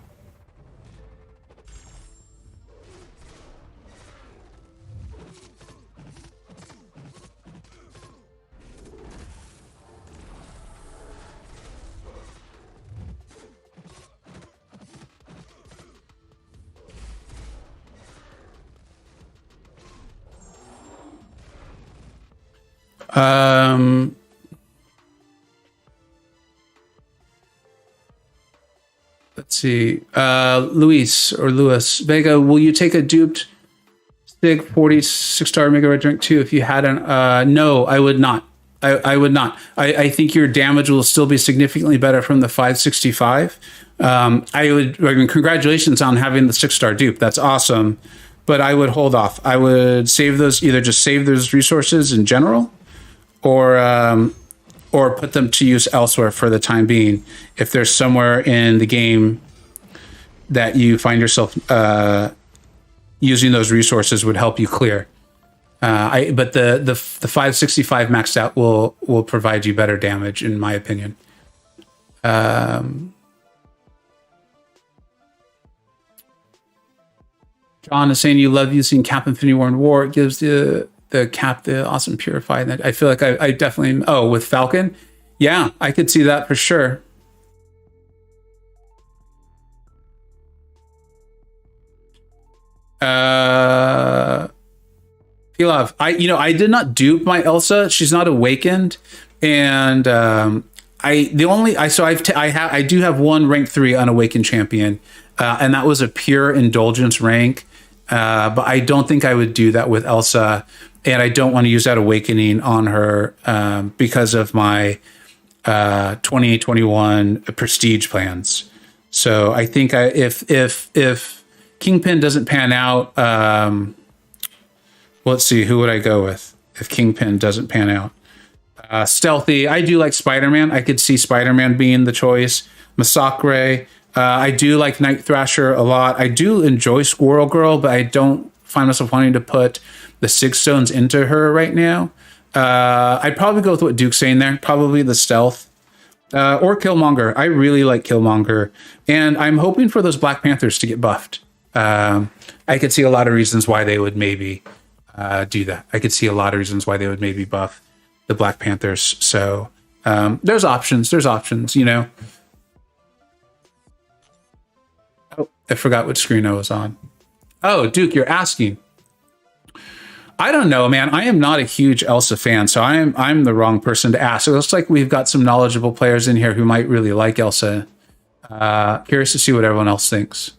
Um, let's see. Luis or Lewis Vega, will you take a duped Sig 46 star Mega Red Drink 2 if you hadn't? No, I would not. I would not. I think your damage will still be significantly better from the 565. I mean, congratulations on having the 6 star dupe. That's awesome. But I would hold off. I would save those, either just save those resources in general, or put them to use elsewhere for the time being. If there's somewhere in the game that you find yourself using those resources would help you clear. But the 565 maxed out will provide you better damage, in my opinion. John is saying you love using Cap Infinity War and War. It gives the Cap the awesome purify. And I feel like I definitely, oh, with Falcon, yeah, I could see that for sure. Pilaf, I did not dupe my Elsa. She's not awakened, and I do have one rank 3 unawakened champion, and that was a pure indulgence rank. But I don't think I would do that with Elsa, and I don't want to use that awakening on her because of my 2821 prestige plans. So I think if Kingpin doesn't pan out, let's see, who would I go with if Kingpin doesn't pan out? Stealthy. I do like Spider-Man. I could see Spider-Man being the choice. Masacre. I do like Night Thrasher a lot. I do enjoy Squirrel Girl, but I don't find myself wanting to put the 6 stones into her right now. I'd probably go with what Duke's saying there. Probably the stealth. Or Killmonger. I really like Killmonger. And I'm hoping for those Black Panthers to get buffed. I could see a lot of reasons why they would maybe do that. I could see a lot of reasons why they would maybe buff the Black Panthers. So there's options. There's options, Oh, I forgot what screen I was on. Oh, Duke, you're asking. I don't know, man. I am not a huge Elsa fan, so I'm the wrong person to ask. It looks like we've got some knowledgeable players in here who might really like Elsa. Curious to see what everyone else thinks.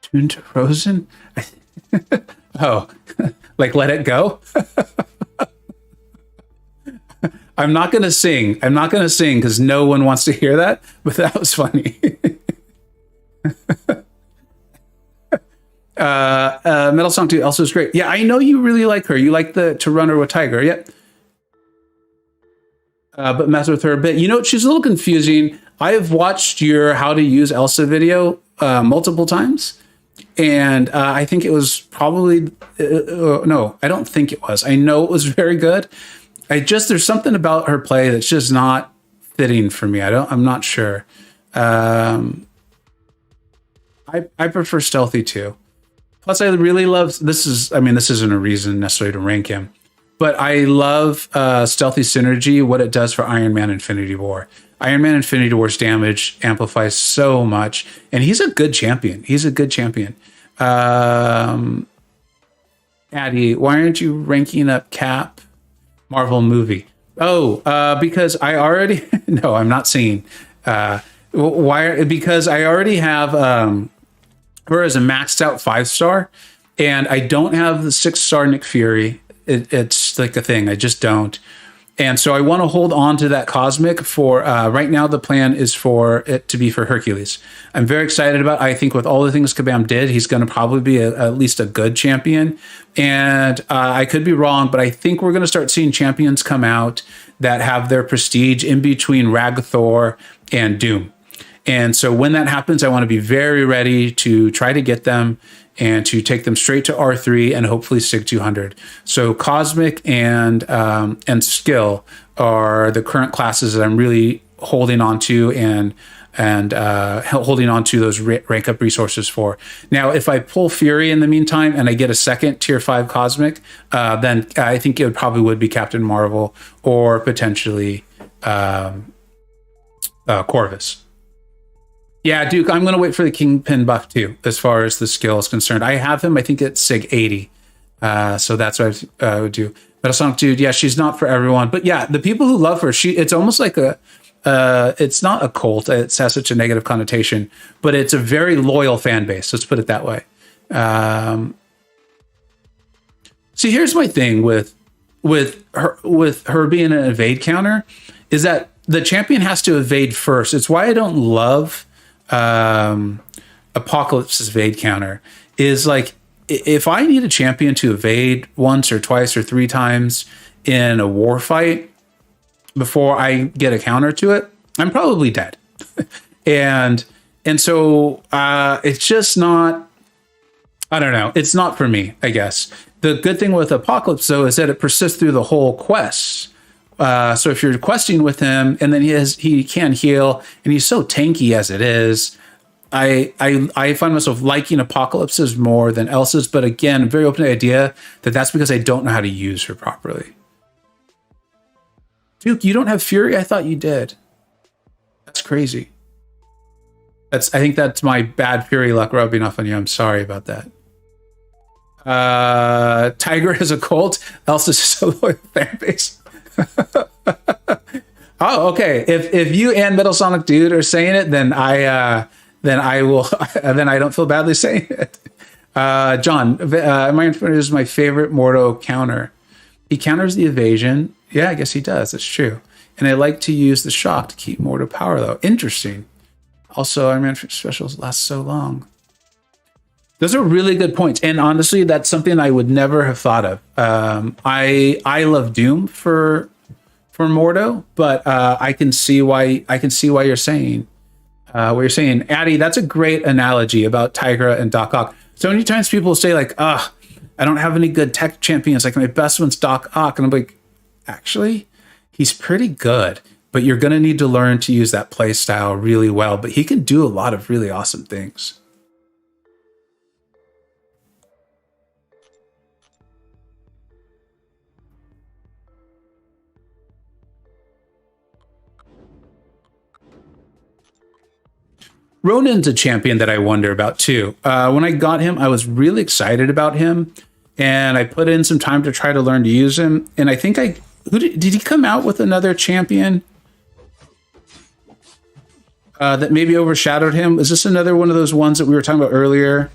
Tuned to Frozen? Oh, like Let It Go? I'm not going to sing. I'm not going to sing because no one wants to hear that, but that was funny. Metal Song 2 also is great. Yeah, I know you really like her. You like the To Run or a Tiger. Yep. But mess with her a bit. She's a little confusing. I have watched your how to use Elsa video multiple times. And I think it was probably, no, I don't think it was. I know it was very good. There's something about her play that's just not fitting for me. I'm not sure. I prefer Stealthy too. Plus I really love, this isn't a reason necessarily to rank him, but I love Stealthy Synergy, what it does for Iron Man Infinity War. Iron Man Infinity War's damage amplifies so much, and he's a good champion. Addy, why aren't you ranking up Cap Marvel movie? Oh, because I already, no, I'm not seeing. Because I already have her as a maxed out 5-star, And I don't have the 6-star Nick Fury. It's like a thing. I just don't. And so I want to hold on to that Cosmic for right now. The plan is for it to be for Hercules. I'm very excited about it. I think with all the things Kabam did, he's going to probably be at least a good champion. And I could be wrong, but I think we're going to start seeing champions come out that have their prestige in between Ragthor and Doom. And so when that happens, I want to be very ready to try to get them and to take them straight to R3 and hopefully Sig 200. So Cosmic and Skill are the current classes that I'm really holding on to and holding on to those rank up resources for. Now, if I pull Fury in the meantime and I get a second tier 5 Cosmic, then I think it probably would be Captain Marvel or potentially Corvus. Yeah, Duke, I'm going to wait for the Kingpin buff too, as far as the skill is concerned. I have him, I think it's Sig 80. So that's what I would do. Metalsonic Dude, yeah, she's not for everyone. But yeah, the people who love her, it's almost like it's not a cult. It has such a negative connotation, but it's a very loyal fan base. Let's put it that way. See, here's my thing with her being an evade counter is that the champion has to evade first. It's why I don't love Apocalypse's evade counter. Is like, if I need a champion to evade once or twice or 3 times in a war fight before I get a counter to it, I'm probably dead. and so it's just not, I don't know, it's not for me, I guess. The good thing with Apocalypse though is that it persists through the whole quest. So if you're questing with him and then he can heal and he's so tanky as it is, I find myself liking Apocalypse's more than Elsa's. But again, I'm very open to the idea that that's because I don't know how to use her properly. Duke, you don't have Fury? I thought you did. That's crazy. I think that's my bad Fury luck rubbing off on you. I'm sorry about that. Tiger is a cult. Elsa's so loyal fan base. Oh, okay. If you and Metal Sonic Dude are saying it, then I will. Then I don't feel badly saying it. John, my Infinite is my favorite Mordo counter. He counters the evasion. Yeah, I guess he does. That's true. And I like to use the shock to keep Mordo power, though. Interesting. Also, Iron Man specials last so long. Those are really good points, and honestly, that's something I would never have thought of. I love Doom for Mordo, but I can see why you're saying what you're saying. Addy, that's a great analogy about Tigra and Doc Ock. So many times people say like, I don't have any good tech champions. Like my best one's Doc Ock, and I'm like, actually, he's pretty good, but you're gonna need to learn to use that play style really well. But he can do a lot of really awesome things. Ronin's a champion that I wonder about too. When I got him, I was really excited about him, and I put in some time to try to learn to use him. And I think did he come out with another champion that maybe overshadowed him? Is this another one of those ones that we were talking about earlier,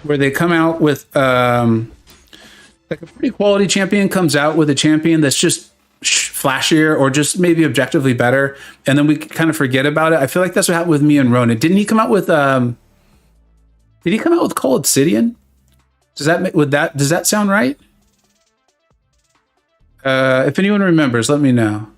where they come out with like a pretty quality champion comes out with a champion that's just flashier or just maybe objectively better, and then we kind of forget about it. I feel like that's what happened with me and Ronin. Didn't he come out with did he come out with Cole Obsidian? Does that sound right? If anyone remembers, let me know.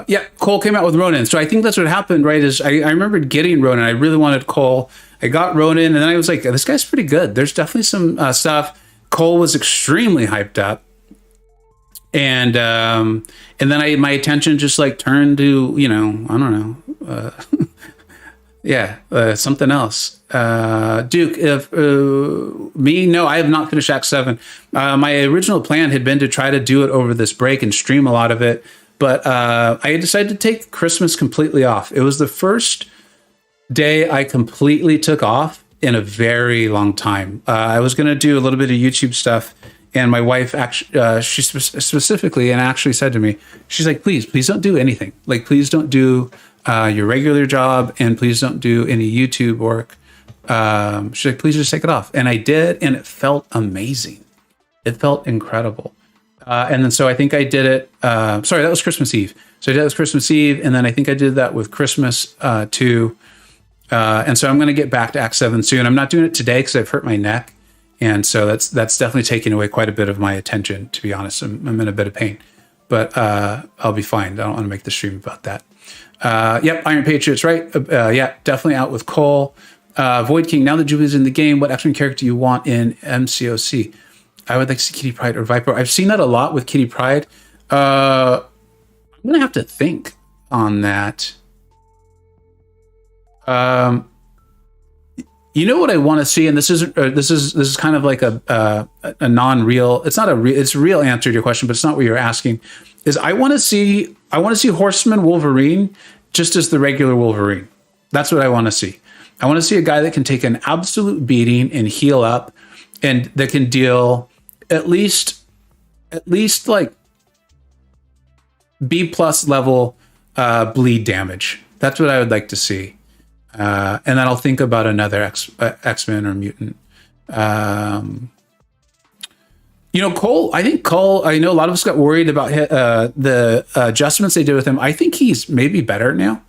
Yeah, Cole came out with Ronin. So I think that's what happened, right? Is I remembered getting Ronin. I really wanted Cole. I got Ronin, and then I was like, this guy's pretty good. There's definitely some stuff. Cole was extremely hyped up. And then my attention just like turned to, I don't know, yeah, something else. Duke, if me, no, I have not finished Act 7. My original plan had been to try to do it over this break and stream a lot of it, but I decided to take Christmas completely off. It was the first day I completely took off in a very long time. I was going to do a little bit of YouTube stuff, and my wife actually, she specifically and actually said to me, she's like, please don't do anything. Like, please don't do your regular job, and please don't do any YouTube work. She's like, please just take it off. And I did, and it felt amazing. It felt incredible. And then so I think I did it. Sorry, that was Christmas Eve. So I did that with Christmas Eve, and then I think I did that with Christmas too. And so I'm going to get back to Act 7 soon. I'm not doing it today because I've hurt my neck. And so that's definitely taking away quite a bit of my attention, to be honest. I'm in a bit of pain, but I'll be fine. I don't want to make the stream about that. Yep, Iron Patriots, right? Yeah, definitely out with Cole. Void King, now that Jubilee's in the game, what X-Men character you want in MCOC? I would like to see Kitty Pryde or Viper. I've seen that a lot with Kitty Pryde. I'm going to have to think on that. You know what I want to see, and this is kind of like a non-real. It's not a real. It's a real answer to your question, but it's not what you're asking. Is I want to see Horseman Wolverine just as the regular Wolverine. That's what I want to see. I want to see a guy that can take an absolute beating and heal up, and that can deal at least like B+ level bleed damage. That's what I would like to see. And then I'll think about another X-Men or mutant. Cole, I think Cole, I know a lot of us got worried about the adjustments they did with him. I think he's maybe better now.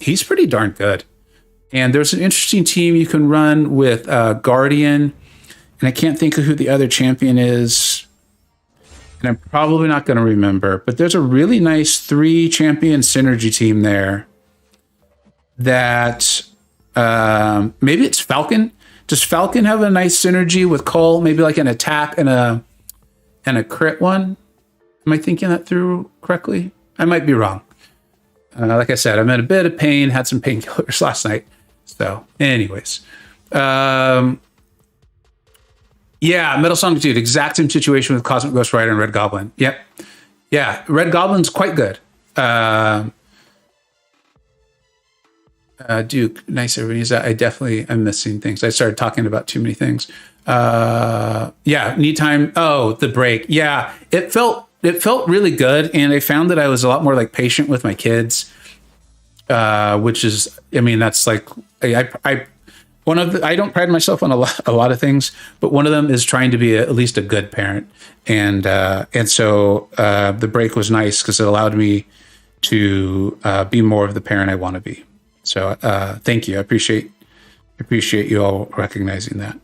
He's pretty darn good. And there's an interesting team you can run with Guardian. And I can't think of who the other champion is. And I'm probably not going to remember. But there's a really nice 3-champion synergy team there. That maybe it's Falcon. Does Falcon have a nice synergy with Cole? Maybe like an attack and a crit one? Am I thinking that through correctly? I might be wrong. Like I said, I'm in a bit of pain. Had some painkillers last night. So, anyways. Yeah, Metal Sonic Dude. Exact same situation with Cosmic Ghost Rider and Red Goblin. Yep. Yeah, Red Goblin's quite good. Duke, nice everybody. I'm missing things. I started talking about too many things. Yeah, need time. Oh, the break. Yeah, it felt really good, and I found that I was a lot more like patient with my kids, which is, I mean, that's like I don't pride myself on a lot of things, but one of them is trying to be at least a good parent, and so the break was nice because it allowed me to be more of the parent I want to be. So thank you. I appreciate you all recognizing that.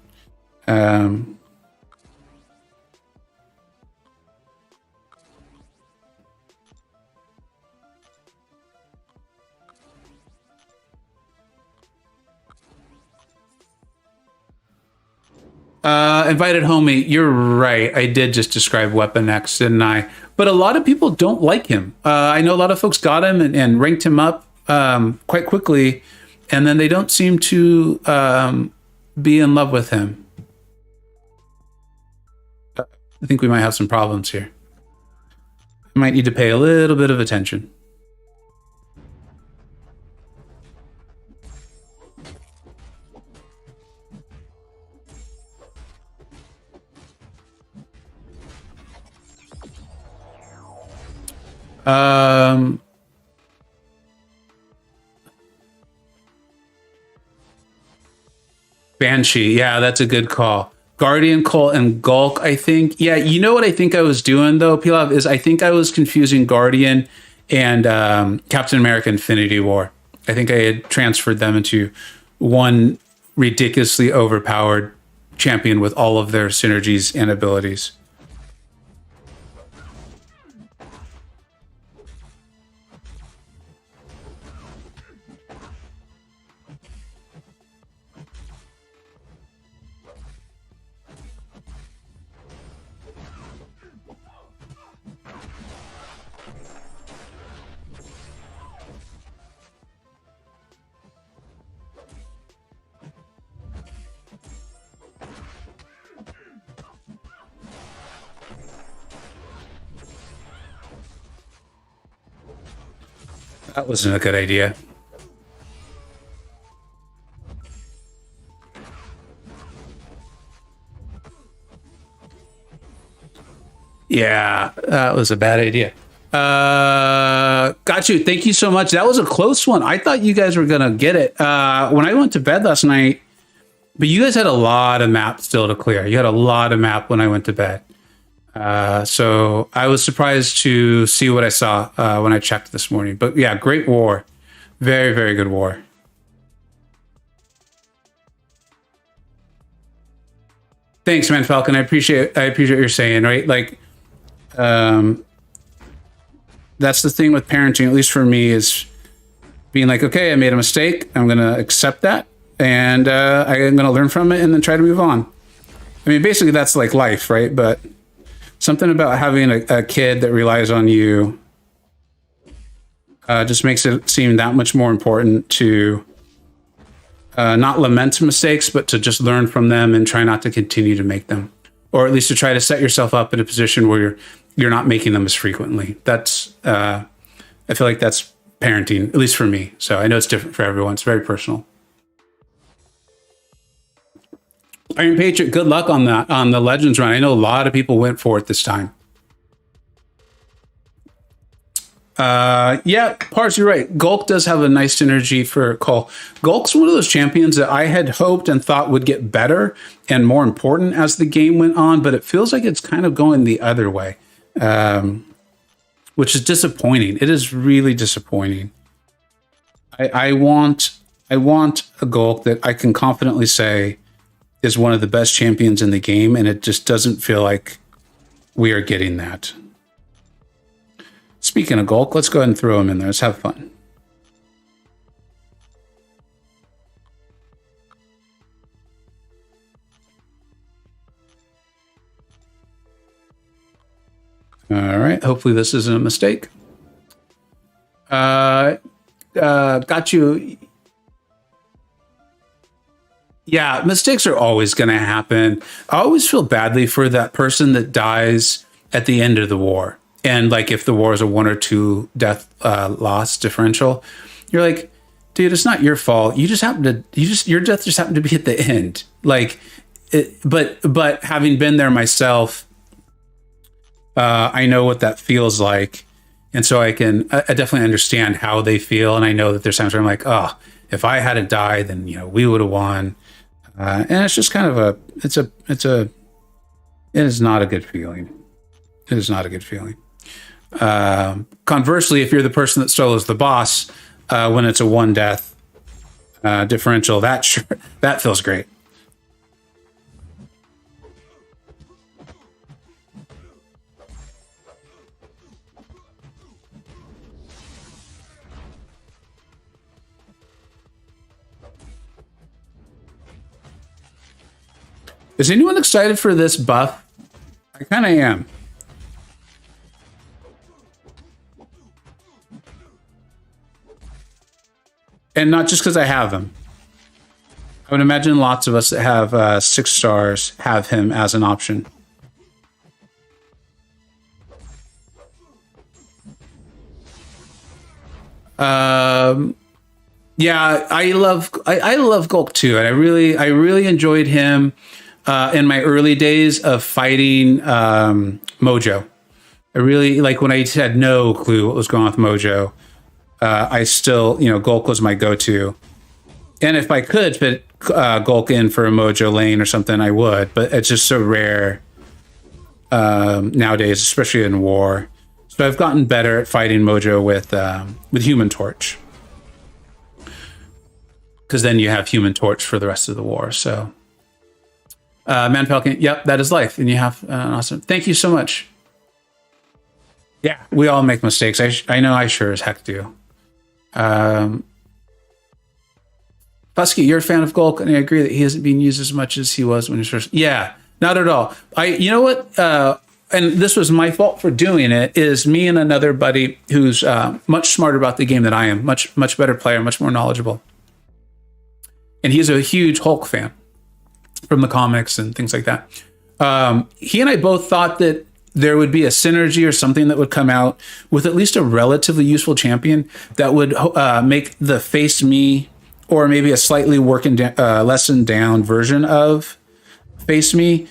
Invited homie, you're right. I did just describe Weapon X, didn't I? But a lot of people don't like him. I know a lot of folks got him and ranked him up quite quickly, and then they don't seem to be in love with him. I think we might have some problems here. I might need to pay a little bit of attention. Banshee, yeah, that's a good call. Guardian, Colt, and Gulk, I think. Yeah, you know what I think I was doing, though, Pilaf, is I think I was confusing Guardian and Captain America Infinity War. I think I had transferred them into one ridiculously overpowered champion with all of their synergies and abilities. That wasn't a good idea. Yeah, that was a bad idea. Got you. Thank you so much. That was a close one. I thought you guys were gonna get it. When I went to bed last night, but you guys had a lot of map still to clear. You had a lot of map when I went to bed. So I was surprised to see what I saw when I checked this morning. But yeah, great war. Very, very good war. Thanks, man, Falcon. I appreciate what you're saying, right? Like, um, that's the thing with parenting, at least for me, is being like, okay, I made a mistake. I'm gonna accept that, and I'm gonna learn from it, and then try to move on. I mean, basically, that's like life, right? But something about having a kid that relies on you just makes it seem that much more important to not lament mistakes, but to just learn from them and try not to continue to make them, or at least to try to set yourself up in a position where you're not making them as frequently. That's I feel like that's parenting, at least for me. So I know it's different for everyone. It's very personal. Iron Patriot, good luck on that, on the Legends run. I know a lot of people went for it this time. Yeah, Pars, you're right. Gulk does have a nice synergy for Cole. Gulk's one of those champions that I had hoped and thought would get better and more important as the game went on, but it feels like it's kind of going the other way, which is disappointing. It is really disappointing. I want a Gulk that I can confidently say is one of the best champions in the game, and it just doesn't feel like we are getting that. Speaking of Gulk, let's go ahead and throw him in there. Let's have fun. All right. Hopefully this isn't a mistake. Got you. Yeah, mistakes are always going to happen. I always feel badly for that person that dies at the end of the war. And like if the war is a 1 or 2 death loss differential, you're like, dude, it's not your fault. You just happen to your death just happened to be at the end. Like, but having been there myself, I know what that feels like, and so I definitely understand how they feel. And I know that there's times where I'm like, oh, if I hadn't died, then we would have won. And it's just kind of it is not a good feeling. It is not a good feeling. Conversely, if you're the person that solos the boss, when it's a 1 death differential, that feels great. Is anyone excited for this buff? I kind of am. And not just because I have him. I would imagine lots of us that have 6 stars have him as an option. Yeah, I love Gulk too, and I really enjoyed him in my early days of fighting Mojo. I really like when I had no clue what was going on with Mojo. I still, Gulk was my go-to. And if I could fit Gulk in for a Mojo lane or something, I would. But it's just so rare nowadays, especially in war. So I've gotten better at fighting Mojo with Human Torch. Because then you have Human Torch for the rest of the war. So, Man Falcon, yep, that is life. And you have awesome. Thank you so much. Yeah, we all make mistakes. I know I sure as heck do. Fusky, you're a fan of Gulk, and I agree that he isn't being used as much as he was when he was first. Yeah, not at all. You know what? And this was my fault for doing it. Is me and another buddy who's much smarter about the game than I am, much better player, much more knowledgeable, and he's a huge Hulk fan from the comics and things like that. He and I both thought that there would be a synergy or something that would come out with at least a relatively useful champion that would make the face me, or maybe a slightly lessened down version of face me,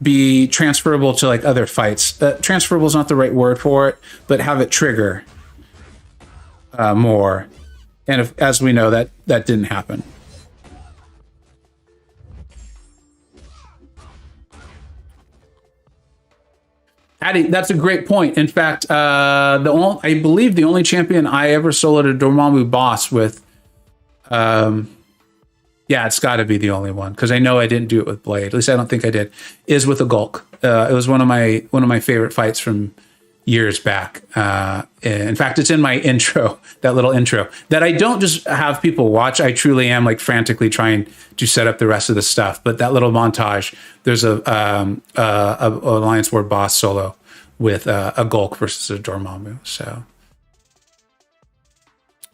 be transferable to like other fights. Transferable is not the right word for it, but have it trigger more. And as we know, that didn't happen. Addy, that's a great point. In fact, I believe the only champion I ever soloed a Dormammu boss with, yeah, it's got to be the only one, because I know I didn't do it with Blade. At least I don't think I did. Is with a Gulk. It was one of my favorite fights from years back. In fact, it's in my intro, that little intro that I don't just have people watch. I truly am like frantically trying to set up the rest of the stuff. But that little montage, there's a Alliance War boss solo with a Gulk versus a Dormammu. So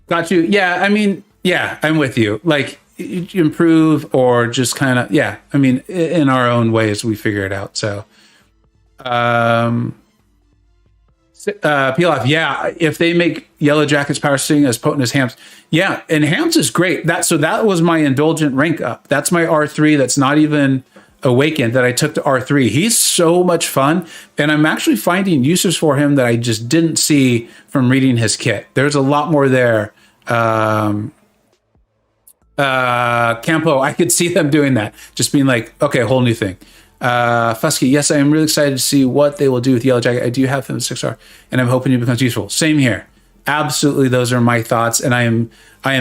got you. Yeah, I mean, yeah, I'm with you. Like, you improve or just kind of, yeah. I mean, in our own ways, we figure it out. So, peel off. Yeah, if they make Yellow Jacket's power sting as potent as Ham's, yeah, and Ham's is great. That was my indulgent rank up. That's my R3. That's not even awakened that I took to R3. He's so much fun, and I'm actually finding uses for him that I just didn't see from reading his kit. There's a lot more there. Campo, I could see them doing that, just being like, okay, whole new thing. Fusky, yes, I am really excited to see what they will do with Yellow Jacket. I do have him in 6R, and I'm hoping he becomes useful. Same here. Absolutely, those are my thoughts, and I am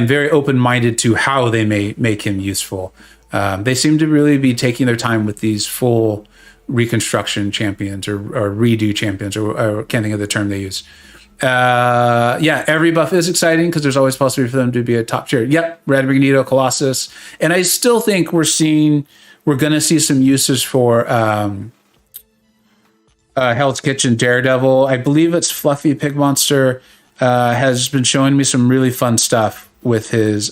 very open-minded to how they may make him useful. They seem to really be taking their time with these full reconstruction champions or redo champions, or can't think of the term they use. Yeah, every buff is exciting because there's always possibility for them to be a top tier. Yep, Red Magneto, Colossus, and I still think we're going to see some uses for Hell's Kitchen, Daredevil. I believe it's Fluffy Pig Monster has been showing me some really fun stuff with his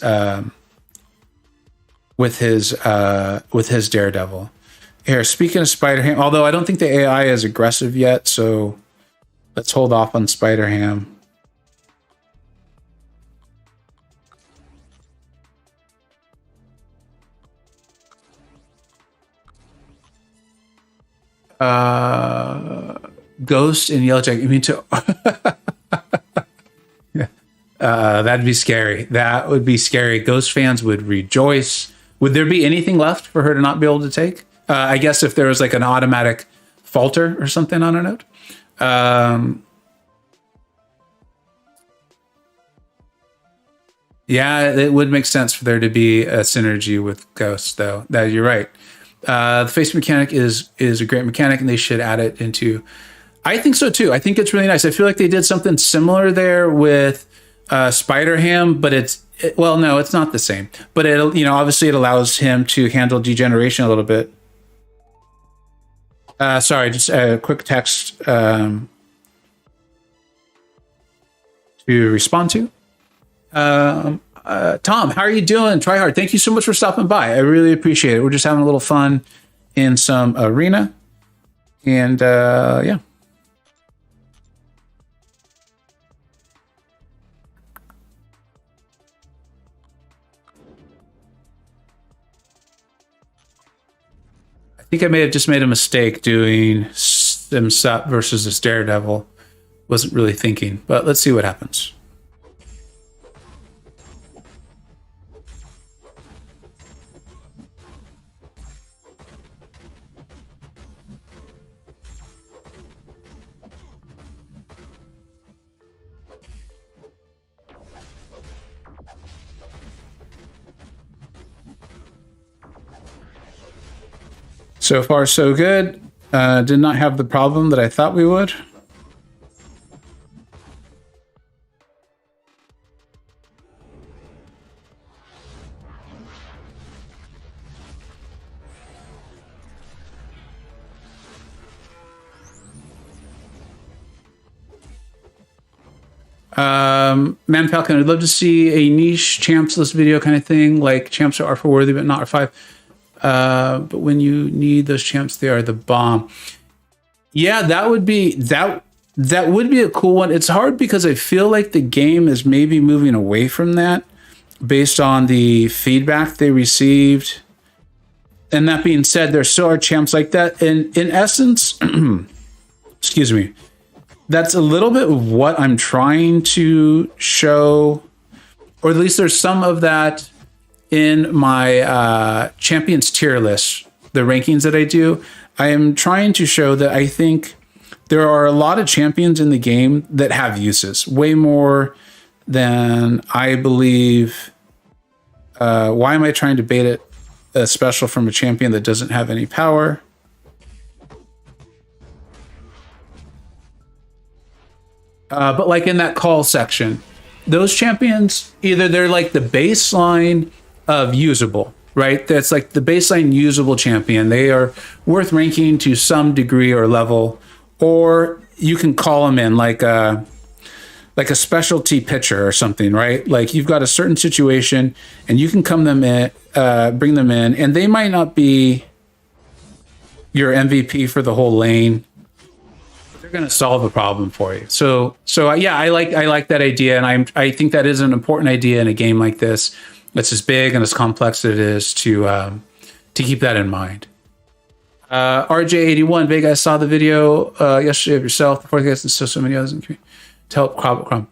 Daredevil. Here, speaking of Spider-Ham, although I don't think the AI is aggressive yet, so let's hold off on Spider-Ham. Ghost in Yellow Jacket. You mean to? Yeah. That'd be scary. That would be scary. Ghost fans would rejoice. Would there be anything left for her to not be able to take? I guess if there was like an automatic falter or something on a note. Yeah, it would make sense for there to be a synergy with Ghost, though. That you're right. The face mechanic is a great mechanic, and they should add it into. I think so too. I think it's really nice. I feel like they did something similar there with Spider-Ham, but well, no, it's not the same. But it, obviously, it allows him to handle degeneration a little bit. Sorry, just a quick text to respond to. Tom, how are you doing? Try hard. Thank you so much for stopping by. I really appreciate it. We're just having a little fun in some arena. And yeah. I think I may have just made a mistake doing Simsup versus this Daredevil. Wasn't really thinking, but let's see what happens. So far, so good. Did not have the problem that I thought we would. Man Falcon, I'd love to see a niche champs list video kind of thing, like champs are R4 worthy but not R5. But when you need those champs, they are the bomb. Yeah, that would be a cool one. It's hard because I feel like the game is maybe moving away from that based on the feedback they received. And that being said, there still are champs like that. And in essence, excuse me, that's a little bit of what I'm trying to show, or at least there's some of that in my champions tier list, the rankings that I do. I am trying to show that I think there are a lot of champions in the game that have uses, way more than I believe. Why am I trying to bait it a special from a champion that doesn't have any power? But like in that call section, those champions, either they're like the baseline of usable, right? That's like the baseline usable champion. They are worth ranking to some degree or level, or you can call them in like a specialty pitcher or something, right? Like you've got a certain situation and you can come them in, bring them in, and they might not be your MVP for the whole lane. They're going to solve a problem for you. So yeah, I like that idea, and I think that is an important idea in a game like this. That's as big and as complex as it is to keep that in mind. RJ81 Vega, I saw the video yesterday of yourself, the forecast, and so many others to help Crom.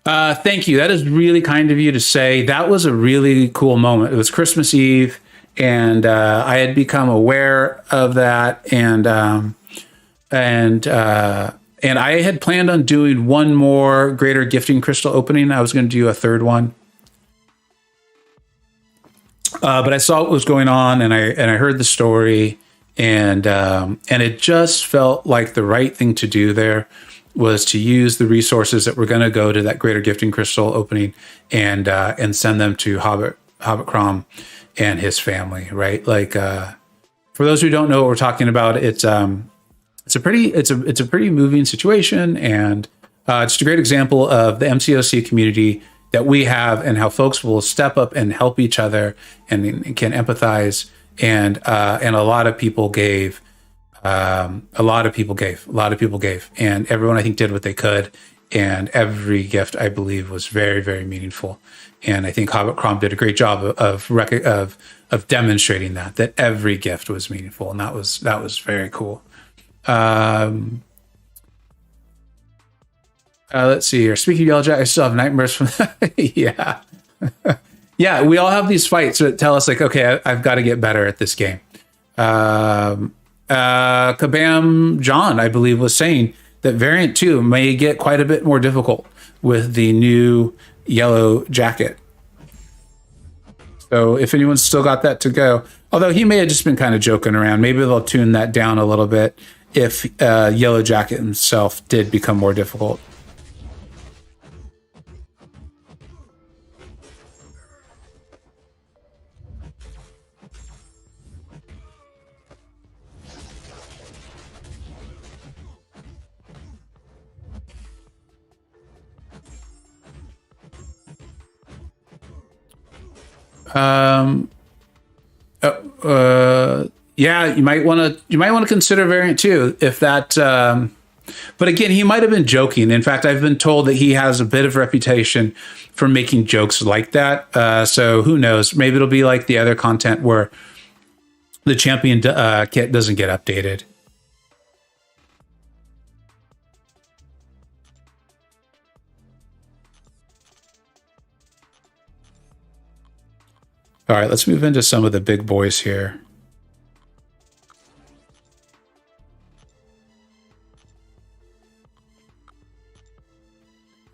Thank you. That is really kind of you to say. That was a really cool moment. It was Christmas Eve, and I had become aware of that, and I had planned on doing one more greater gifting crystal opening. I was going to do a third one. But I saw what was going on, and I heard the story, and it just felt like the right thing to do there was to use the resources that were going to go to that greater gifting crystal opening and send them to Hobbit Crom and his family, right? Like for those who don't know what we're talking about, it's a pretty moving situation, and it's a great example of the MCOC community that we have, and how folks will step up and help each other and can empathize. And a lot of people gave. A lot of people gave, and everyone I think did what they could. And every gift I believe was very, very meaningful. And I think Hobbit Crom did a great job of demonstrating that every gift was meaningful, and that was very cool. Let's see here. Speaking of Yellow Jack, I still have nightmares from that. Yeah. Yeah, we all have these fights that tell us, like, okay, I've got to get better at this game. Kabam John, I believe, was saying that Variant 2 may get quite a bit more difficult with the new Yellow Jacket. So if anyone's still got that to go, although he may have just been kind of joking around, maybe they'll tune that down a little bit if Yellow Jacket himself did become more difficult. Yeah, you might want to consider Variant 2 if that. But again, he might have been joking. In fact, I've been told that he has a bit of reputation for making jokes like that. So who knows? Maybe it'll be like the other content where the champion kit doesn't get updated. All right, let's move into some of the big boys here.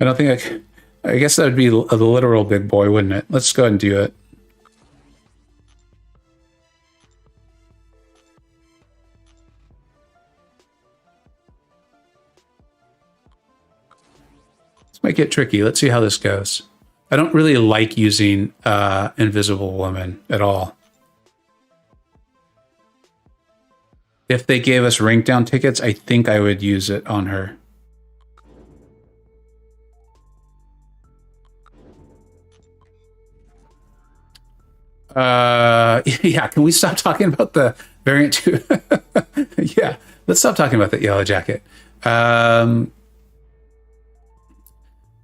I don't think I guess that would be the literal big boy, wouldn't it? Let's go ahead and do it. This might get tricky. Let's see how this goes. I don't really like using Invisible Woman at all. If they gave us rank down tickets, I think I would use it on her. Yeah, can we stop talking about the variant two? Yeah, let's stop talking about that yellow jacket. Um,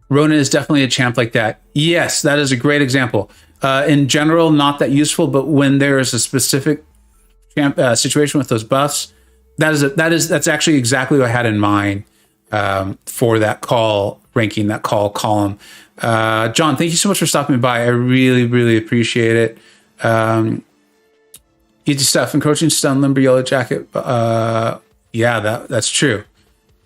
Ronan is definitely a champ like that. Yes, that is a great example. In general, not that useful, but when there is a specific situation with those buffs, that's actually exactly what I had in mind for that call ranking, that call column. John, thank you so much for stopping by. I really, really appreciate it. Easy stuff. Encroaching stun, limber, yellow jacket. Yeah, that's true.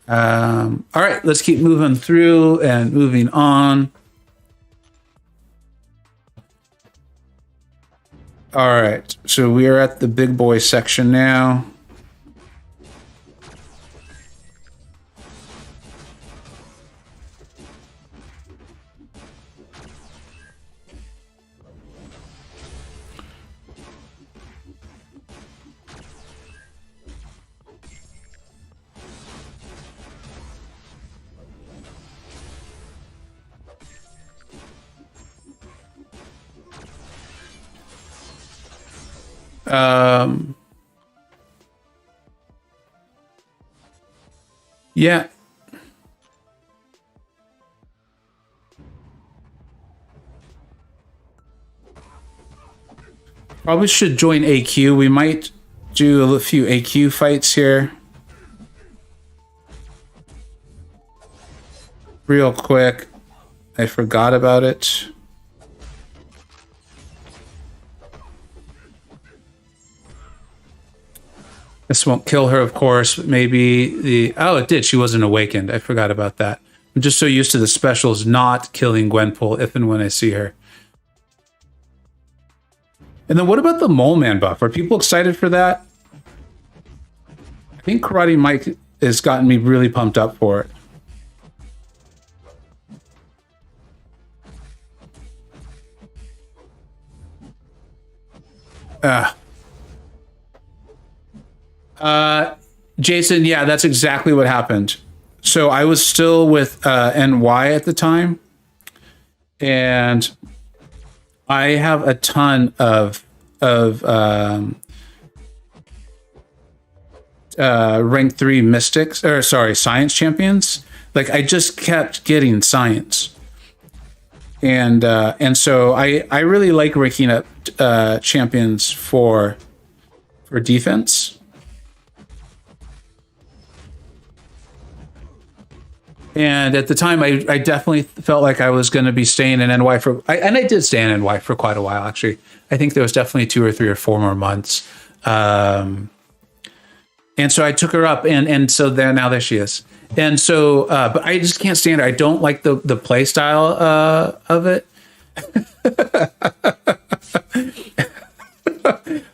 All right, let's keep moving through and moving on. All right, so we are at the big boy section now. Yeah. Probably should join AQ. We might do a few AQ fights here. Real quick. I forgot about it. This won't kill her, of course, but maybe the... Oh, it did. She wasn't awakened. I forgot about that. I'm just so used to the specials not killing Gwenpool if and when I see her. And then what about the Mole Man buff? Are people excited for that? I think Karate Mike has gotten me really pumped up for it. Jason, yeah, that's exactly what happened. So I was still with NY at the time, and I have a ton of rank 3 mystics, or sorry, science champions. Like I just kept getting science, and so I really like ranking up champions for defense. And at the time, I definitely felt like I was going to be staying in NY and I did stay in NY for quite a while, actually. I think there was definitely 2 or 3 or 4 more months. And so I took her up, and so there she is. And so, but I just can't stand her. I don't like the play style of it.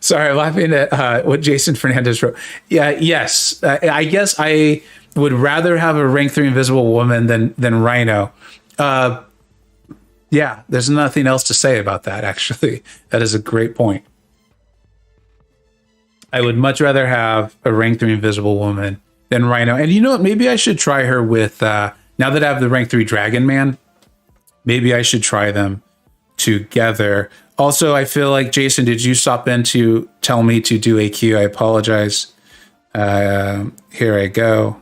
Sorry, I'm laughing at what Jason Fernandez wrote. Yeah, yes. I guess I would rather have a rank 3 invisible woman than Rhino. Yeah, there's nothing else to say about that, actually. That is a great point. I would much rather have a rank 3 invisible woman than Rhino. And you know what? Maybe I should try her with, now that I have the rank 3 Dragon Man, maybe I should try them together. Also, I feel like, Jason, did you stop in to tell me to do AQ? I apologize. Here I go.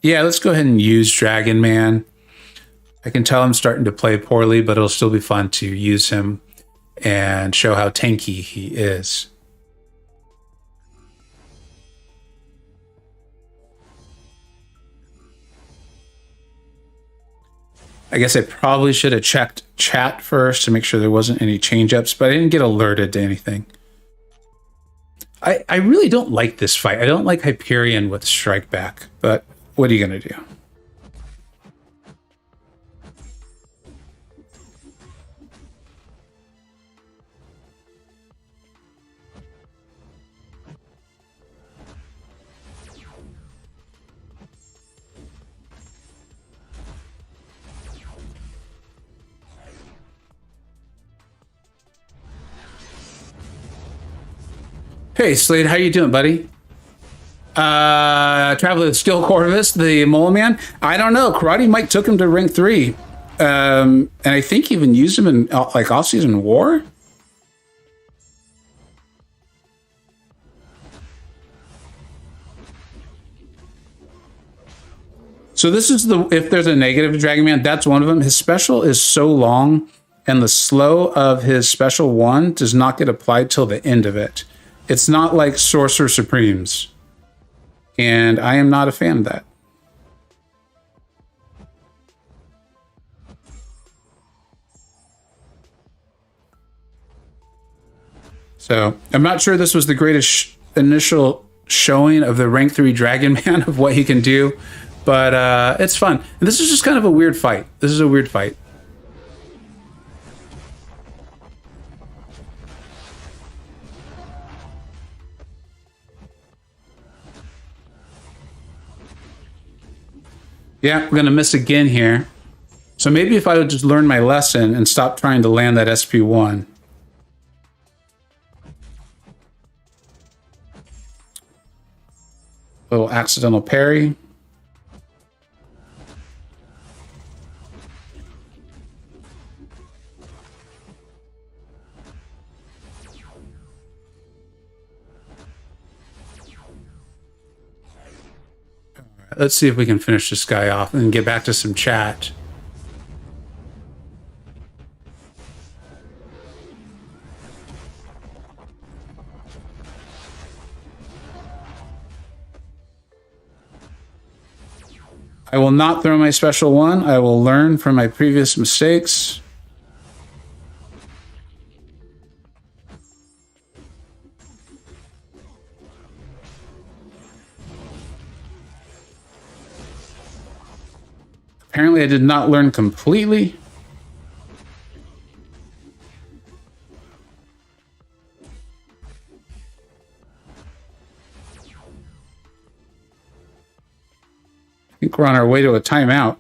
Yeah, let's go ahead and use Dragon Man. I can tell I'm starting to play poorly, but it'll still be fun to use him and show how tanky he is. I guess I probably should have checked chat first to make sure there wasn't any change-ups, but I didn't get alerted to anything. I really don't like this fight. I don't like Hyperion with Strike Back, but what are you going to do? Hey, Slade, how you doing, buddy? Traveler with Skill Corvus, the Mole Man. I don't know. Karate Mike took him to rank 3. And I think even used him in like off-season war. So this is the, if there's a negative to Dragon Man, that's one of them. His special is so long, and the slow of his special one does not get applied till the end of it. It's not like Sorcerer Supremes, and I am not a fan of that. So I'm not sure this was the greatest initial showing of the rank 3 Dragon Man of what he can do, but it's fun. And this is just kind of a weird fight. This is a weird fight. Yeah, we're going to miss again here. So maybe if I would just learn my lesson and stop trying to land that SP1. Little accidental parry. Let's see if we can finish this guy off and get back to some chat. I will not throw my special one. I will learn from my previous mistakes. Apparently, I did not learn completely. I think we're on our way to a timeout.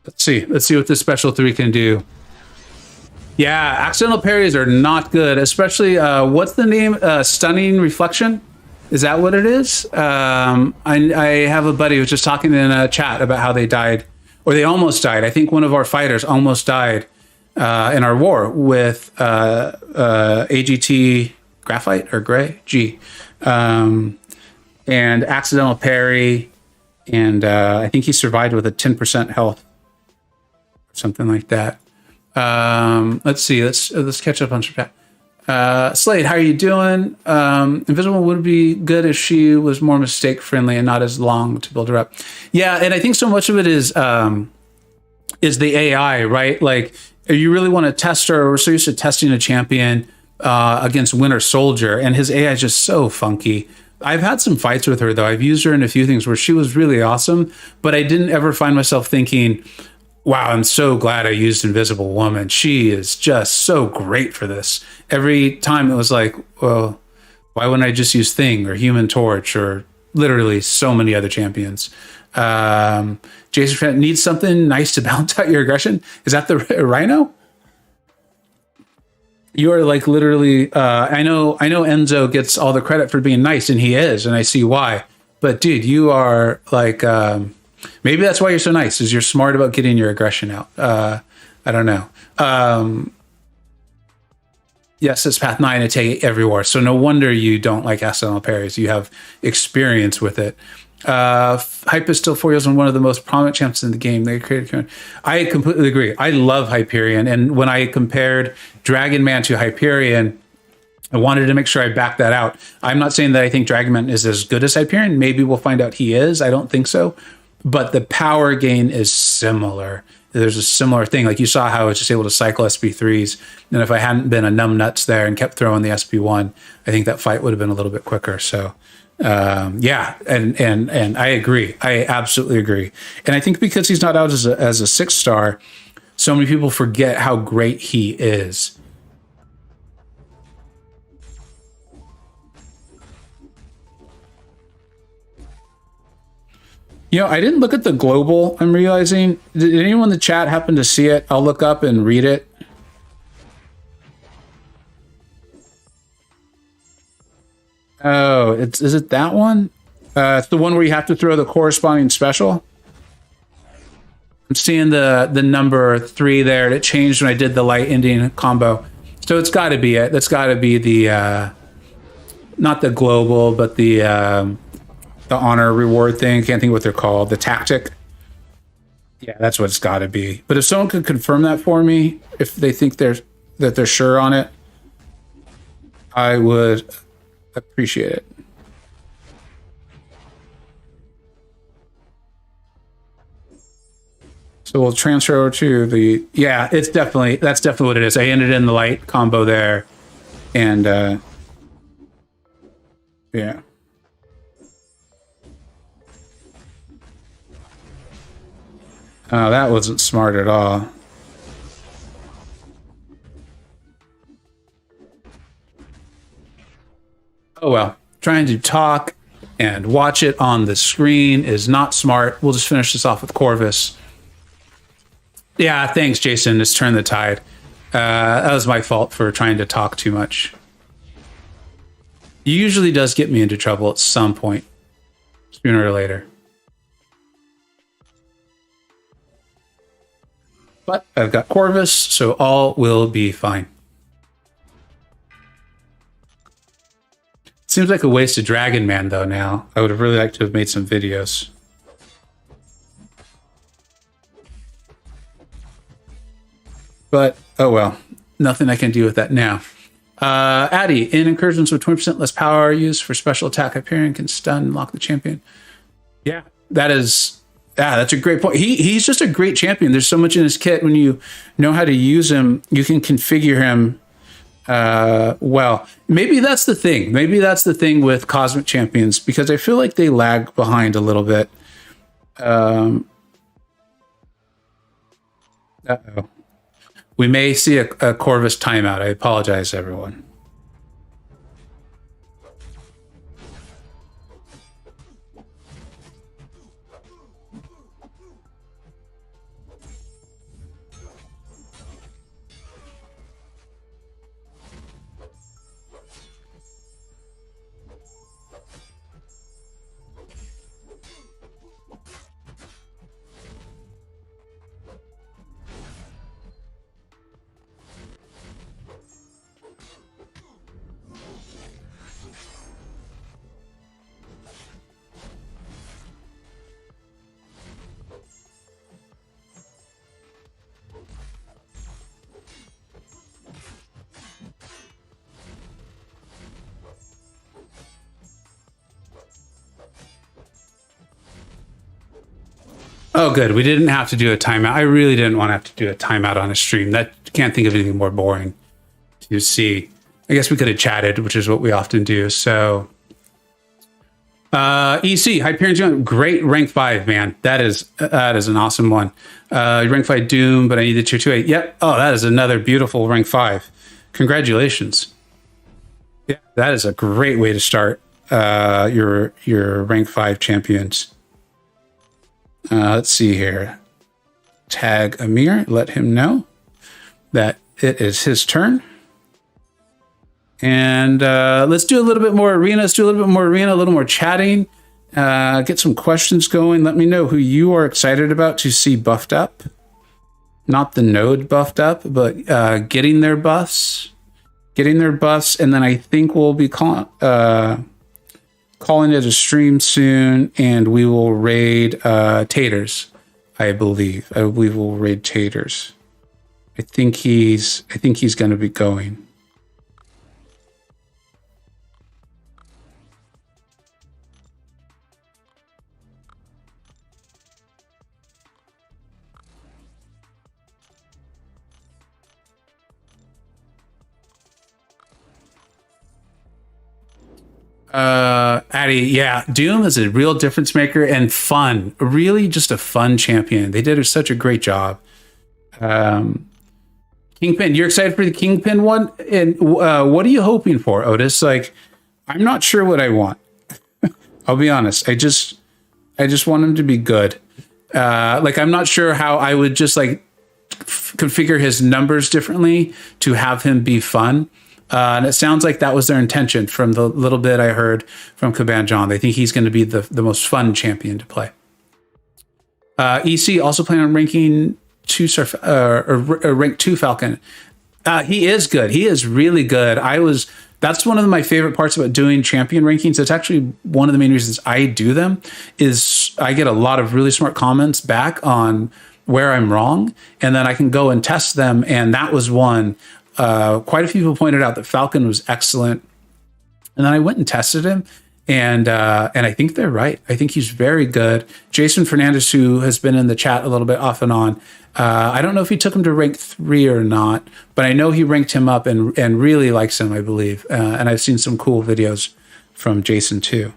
Let's see. Let's see what this special 3 can do. Yeah, accidental parries are not good, especially, what's the name? Stunning Reflection? Is that what it is? I have a buddy who was just talking in a chat about how they died, or they almost died. I think one of our fighters almost died in our war with AGT Graphite or Gray G, and accidental parry, and I think he survived with a 10% health, something like that. Let's see. Let's catch up on chat. Slade, how are you doing? Invisible would be good if she was more mistake friendly and not as long to build her up. Yeah, and I think so much of it is the AI, right? Like, you really want to test her. We're so used to testing a champion against Winter Soldier, and his AI is just so funky. I've had some fights with her, though. I've used her in a few things where she was really awesome, but I didn't ever find myself thinking, wow, I'm so glad I used Invisible Woman. She is just so great for this. Every time it was like, well, why wouldn't I just use Thing or Human Torch or literally so many other champions? Jason needs something nice to balance out your aggression. Is that the Rhino? You are like literally, I know Enzo gets all the credit for being nice, and he is, and I see why. But dude, you are like, maybe that's why you're so nice, is you're smart about getting your aggression out. I don't know. Yes, it's Path 9 to take everywhere. So no wonder you don't like accidental parries. You have experience with it. Hype is still 4 years and one of the most prominent champs in the game. They created. I completely agree. I love Hyperion. And when I compared Dragon Man to Hyperion, I wanted to make sure I backed that out. I'm not saying that I think Dragon Man is as good as Hyperion. Maybe we'll find out he is. I don't think so. But the power gain is similar. There's a similar thing. Like you saw how I was just able to cycle SP3s. And if I hadn't been a numbnuts there and kept throwing the SP1, I think that fight would have been a little bit quicker. So yeah, and I agree. I absolutely agree. And I think because he's not out as a 6-star, so many people forget how great he is. You know, I didn't look at the global, I'm realizing. Did anyone in the chat happen to see it? I'll look up and read it. Oh, is it that one? It's the one where you have to throw the corresponding special. I'm seeing the number 3 there. It changed when I did the light ending combo. So it's got to be it. That's got to be the not the global, but the honor reward thing. Can't think of what they're called. The tactic. Yeah, that's what it's got to be. But if someone could confirm that for me, if they think they're sure on it, I would appreciate it. So we'll transfer over to the, yeah, that's definitely what it is. I ended in the light combo there. And yeah. Oh, that wasn't smart at all. Oh well, trying to talk and watch it on the screen is not smart. We'll just finish this off with Corvus. Yeah, thanks, Jason. It's turned the tide. That was my fault for trying to talk too much. It usually does get me into trouble at some point, sooner or later. But I've got Corvus, so all will be fine. Seems like a waste of Dragon Man, though, now. I would have really liked to have made some videos. But, oh well. Nothing I can do with that now. Addy, in incursions with 20% less power used for special attack, Hyperion can stun and lock the champion. Yeah, that's a great point. He's just a great champion. There's so much in his kit. When you know how to use him, you can configure him well. Maybe that's the thing. Maybe that's the thing with Cosmic Champions, because I feel like they lag behind a little bit. Uh-oh. We may see a Corvus timeout. I apologize, everyone. Oh, good. We didn't have to do a timeout. I really didn't want to have to do a timeout on a stream. That can't think of anything more boring to see. I guess we could have chatted, which is what we often do. So, EC Hyperion, great rank 5, man. That is an awesome one. Rank 5 Doom, but I need the tier 2-8. Yep. Oh, that is another beautiful rank 5. Congratulations. Yeah, that is a great way to start your rank 5 champions. Let's see here. Tag Amir, let him know that it is his turn. And let's do a little bit more arena. A little more chatting. Get some questions going. Let me know who you are excited about to see buffed up. Not the node buffed up, but getting their buffs. And then I think we'll be calling it a stream soon, and we will raid Taters. I believe we'll raid Taters. I think he's going to be going. Addy, yeah, Doom is a real difference maker and fun. Really just a fun champion. They did such a great job. Kingpin, you're excited for the Kingpin one? And what are you hoping for, Otis? Like, I'm not sure what I want. I'll be honest. I just want him to be good. Like, I'm not sure how I would just like configure his numbers differently to have him be fun. And it sounds like that was their intention from the little bit I heard from Caban John. They think he's going to be the most fun champion to play. EC also planning on ranking rank 2 Falcon. He is good. He is really good. That's one of my favorite parts about doing champion rankings. It's actually one of the main reasons I do them is I get a lot of really smart comments back on where I'm wrong, and then I can go and test them. And that was one. Quite a few people pointed out that Falcon was excellent, and then I went and tested him, and I think they're right. I think he's very good. Jason Fernandez, who has been in the chat a little bit off and on, I don't know if he took him to rank 3 or not, but I know he ranked him up and really likes him, I believe. And I've seen some cool videos from Jason too.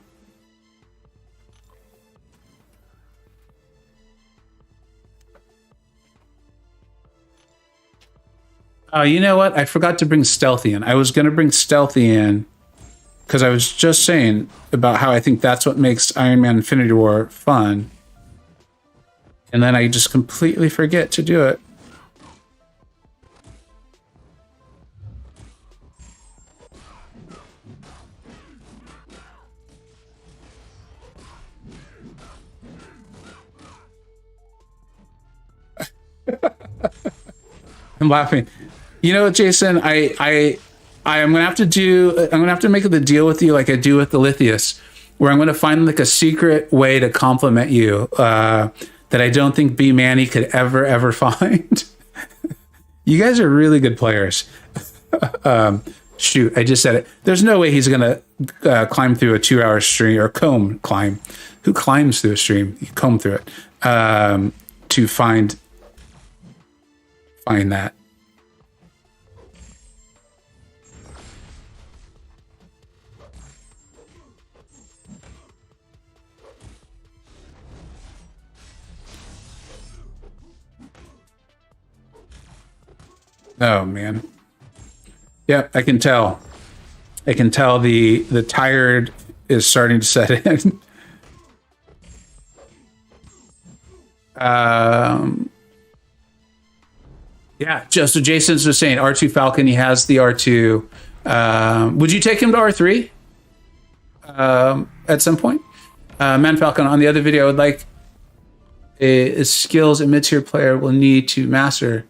You know what? I forgot to bring Stealthy in. I was going to bring Stealthy in because I was just saying about how I think that's what makes Iron Man Infinity War fun. And then I just completely forget to do it. I'm laughing. You know what, Jason? I'm gonna have to make the deal with you like I do with the Lithius, where I'm gonna find like a secret way to compliment you that I don't think B Manny could ever find. You guys are really good players. Shoot, I just said it. There's no way he's gonna climb through a 2-hour stream or climb. Who climbs through a stream? You comb through it to find that. Oh man. Yep, I can tell. I can tell the tired is starting to set in. Yeah, just so Jason's just saying R2 Falcon, he has the R2. Would you take him to R3 at some point? Man Falcon, on the other video, I would like skills a mid-tier player will need to master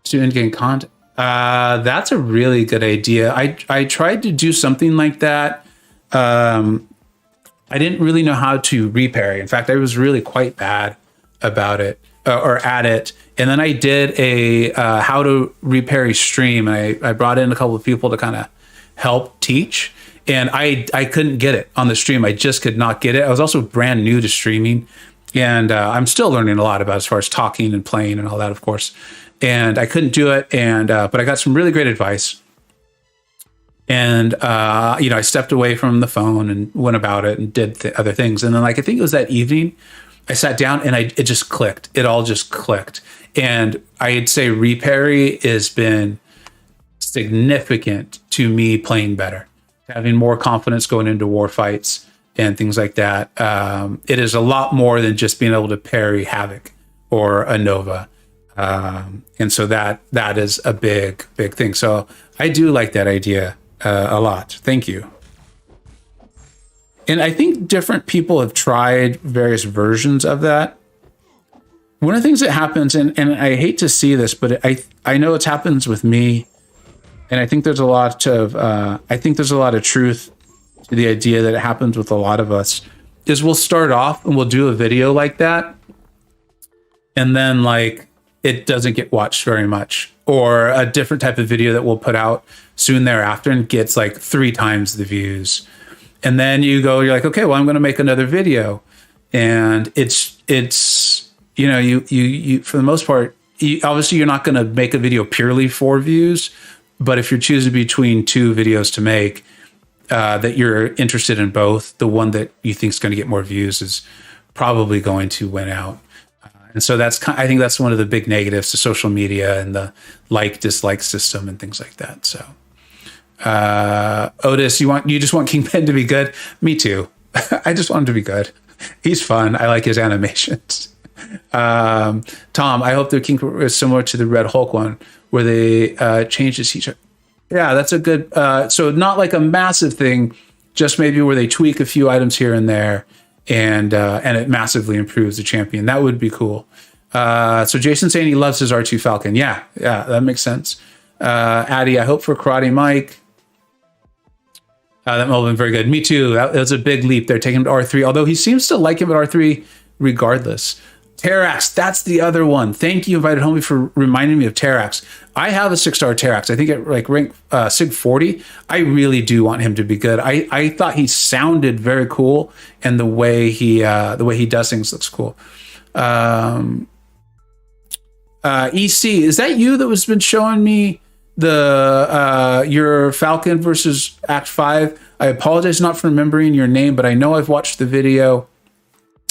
to in-game content. That's a really good idea. I tried to do something like that. I didn't really know how to reparry. In fact, I was really quite bad about it or at it. And then I did a how to reparry stream. I brought in a couple of people to kind of help teach. And I couldn't get it on the stream. I just could not get it. I was also brand new to streaming. And I'm still learning a lot about as far as talking and playing and all that, of course. And I couldn't do it. And but I got some really great advice. And I stepped away from the phone and went about it and did other things. And then, like, I think it was that evening, I sat down and it just clicked. It all just clicked. And I'd say reparry has been significant to me playing better, having more confidence going into war fights and things like that. It is a lot more than just being able to parry Havoc or a Nova. And so that is a big thing. So I do like that idea a lot. Thank you. And I think different people have tried various versions of that. One of the things that happens, and I hate to see this, but I know it happens with me, and I think there's a lot of truth to the idea that it happens with a lot of us, is we'll start off and we'll do a video like that, and then like it doesn't get watched very much, or a different type of video that we'll put out soon thereafter and gets like 3 times the views. And then you're like, okay, well, I'm going to make another video. And it's you for the most part, obviously you're not going to make a video purely for views, but if you're choosing between 2 videos to make that you're interested in both, the one that you think is going to get more views is probably going to win out. And so I think that's one of the big negatives to social media and the like-dislike system and things like that. So Otis, you just want Kingpin to be good? Me too. I just want him to be good. He's fun. I like his animations. Tom, I hope the Kingpin is similar to the Red Hulk one, where they changed his feature. Yeah, that's a good. So not like a massive thing, just maybe where they tweak a few items here and there, and it massively improves the champion. That would be cool. So Jason's saying he loves his R2 Falcon. Yeah, that makes sense. Addy, I hope for Karate Mike. That might have been very good. Me too. That was a big leap. They're taking him to R3, although he seems to like him at R3 regardless. Terrax, that's the other one. Thank you, Invited Homie, for reminding me of Terrax. I have a 6-star Terrax. I think at like rank Sig 40. I really do want him to be good. I thought he sounded very cool, and the way he does things looks cool. EC, is that you that was been showing me the your Falcon versus Act 5? I apologize not for remembering your name, but I know I've watched the video,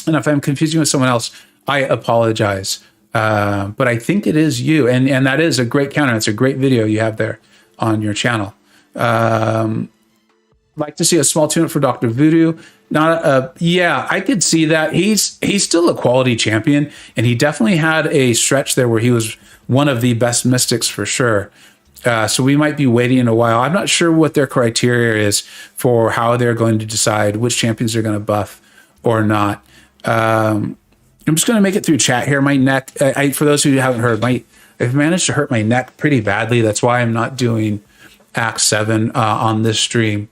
and if I'm confusing with someone else, I apologize. But I think it is you, and that is a great counter. It's a great video you have there on your channel. Like to see a small tune-up for Dr. Voodoo. Yeah, I could see that. He's still a quality champion, and he definitely had a stretch there where he was one of the best mystics for sure. So we might be waiting a while. I'm not sure what their criteria is for how they're going to decide which champions they're going to buff or not. I'm just going to make it through chat here. My neck, for those who haven't heard, I've managed to hurt my neck pretty badly. That's why I'm not doing Act 7 on this stream.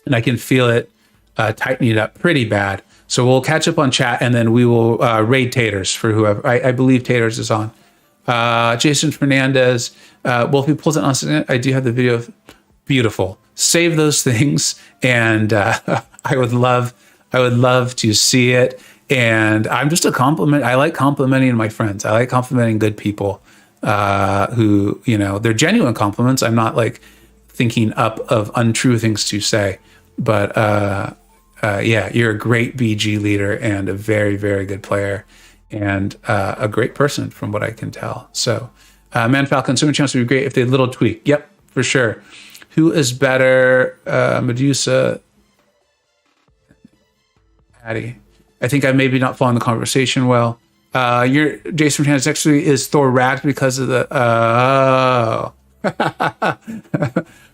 And I can feel it tightening it up pretty bad. So we'll catch up on chat, and then we will raid Taters for whoever. I believe Taters is on. Jason Fernandez. Well, if he pulls it on, I do have the video. Beautiful. Save those things, and I would love to see it. And I'm just a compliment. I like complimenting my friends. I like complimenting good people who, they're genuine compliments. I'm not like thinking up of untrue things to say. But yeah, you're a great BG leader and a very, very good player, and a great person from what I can tell. So, Man Falcon, so many chances would be great if they had a little tweak. Yep, for sure. Who is better, Medusa, Patty? I think I maybe not following the conversation well. Your Jason Fernandez actually is Thor racked because of the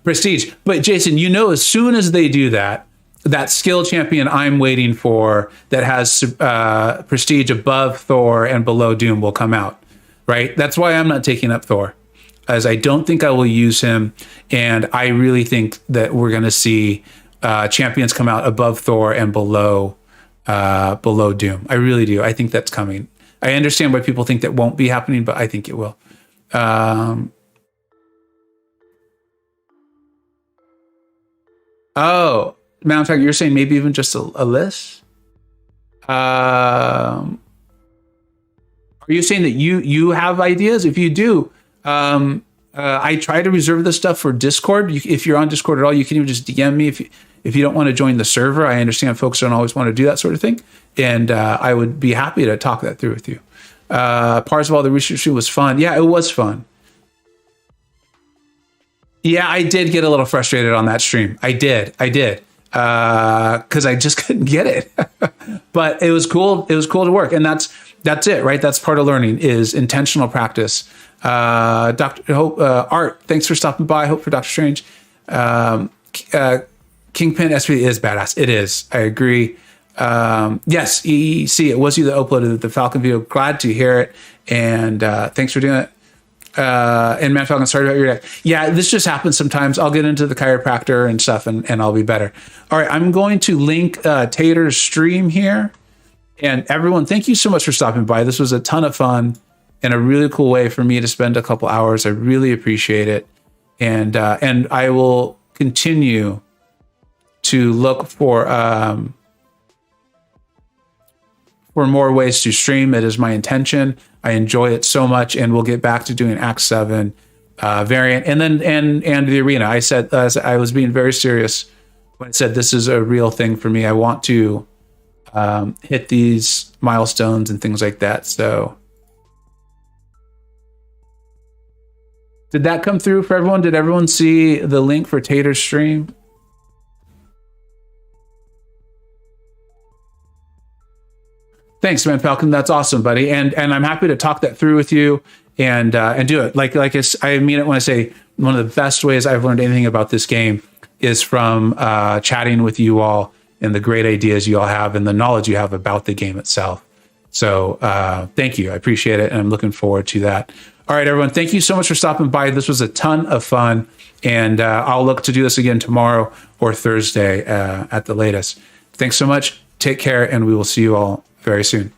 prestige. But Jason, as soon as they do that, that skill champion I'm waiting for that has prestige above Thor and below Doom will come out, right? That's why I'm not taking up Thor, as I don't think I will use him, and I really think that we're going to see champions come out above Thor and below Doom. I really do. I think that's coming. I understand why people think that won't be happening, but I think it will. Oh, matter of fact, you're saying maybe even just a list? Are you saying that you have ideas? If you do, I try to reserve this stuff for Discord. If you're on Discord at all, you can even just DM me if you don't want to join the server. I understand folks don't always want to do that sort of thing, and I would be happy to talk that through with you. Parzival, the research stream was fun. Yeah, it was fun. Yeah, I did get a little frustrated on that stream. I did. Because I just couldn't get it. But it was cool. It was cool to work. And that's it, right? That's part of learning, is intentional practice. Dr. Hope, Art, thanks for stopping by. Hope for Dr. Strange. Kingpin SP is badass. It is. I agree. Yes, EEC, it was you that uploaded the Falcon video. Glad to hear it. And thanks for doing it. And Man Falcon, sorry about your deck. Yeah, this just happens sometimes. I'll get into the chiropractor and stuff, and I'll be better. All right, I'm going to link Tater's stream here. And everyone, thank you so much for stopping by. This was a ton of fun and a really cool way for me to spend a couple hours. I really appreciate it. And I will continue to look for more ways to stream. It is my intention. I enjoy it so much, and we'll get back to doing Act 7 variant, and then and the arena. I said I was being very serious when I said this is a real thing for me. I want to hit these milestones and things like that. So, did that come through for everyone? Did everyone see the link for Tater's stream? Thanks, Man Falcon. That's awesome, buddy. And I'm happy to talk that through with you and do it. Like I mean it when I say one of the best ways I've learned anything about this game is from chatting with you all and the great ideas you all have and the knowledge you have about the game itself. So thank you. I appreciate it. And I'm looking forward to that. All right, everyone. Thank you so much for stopping by. This was a ton of fun. And I'll look to do this again tomorrow or Thursday at the latest. Thanks so much. Take care. And we will see you all very soon.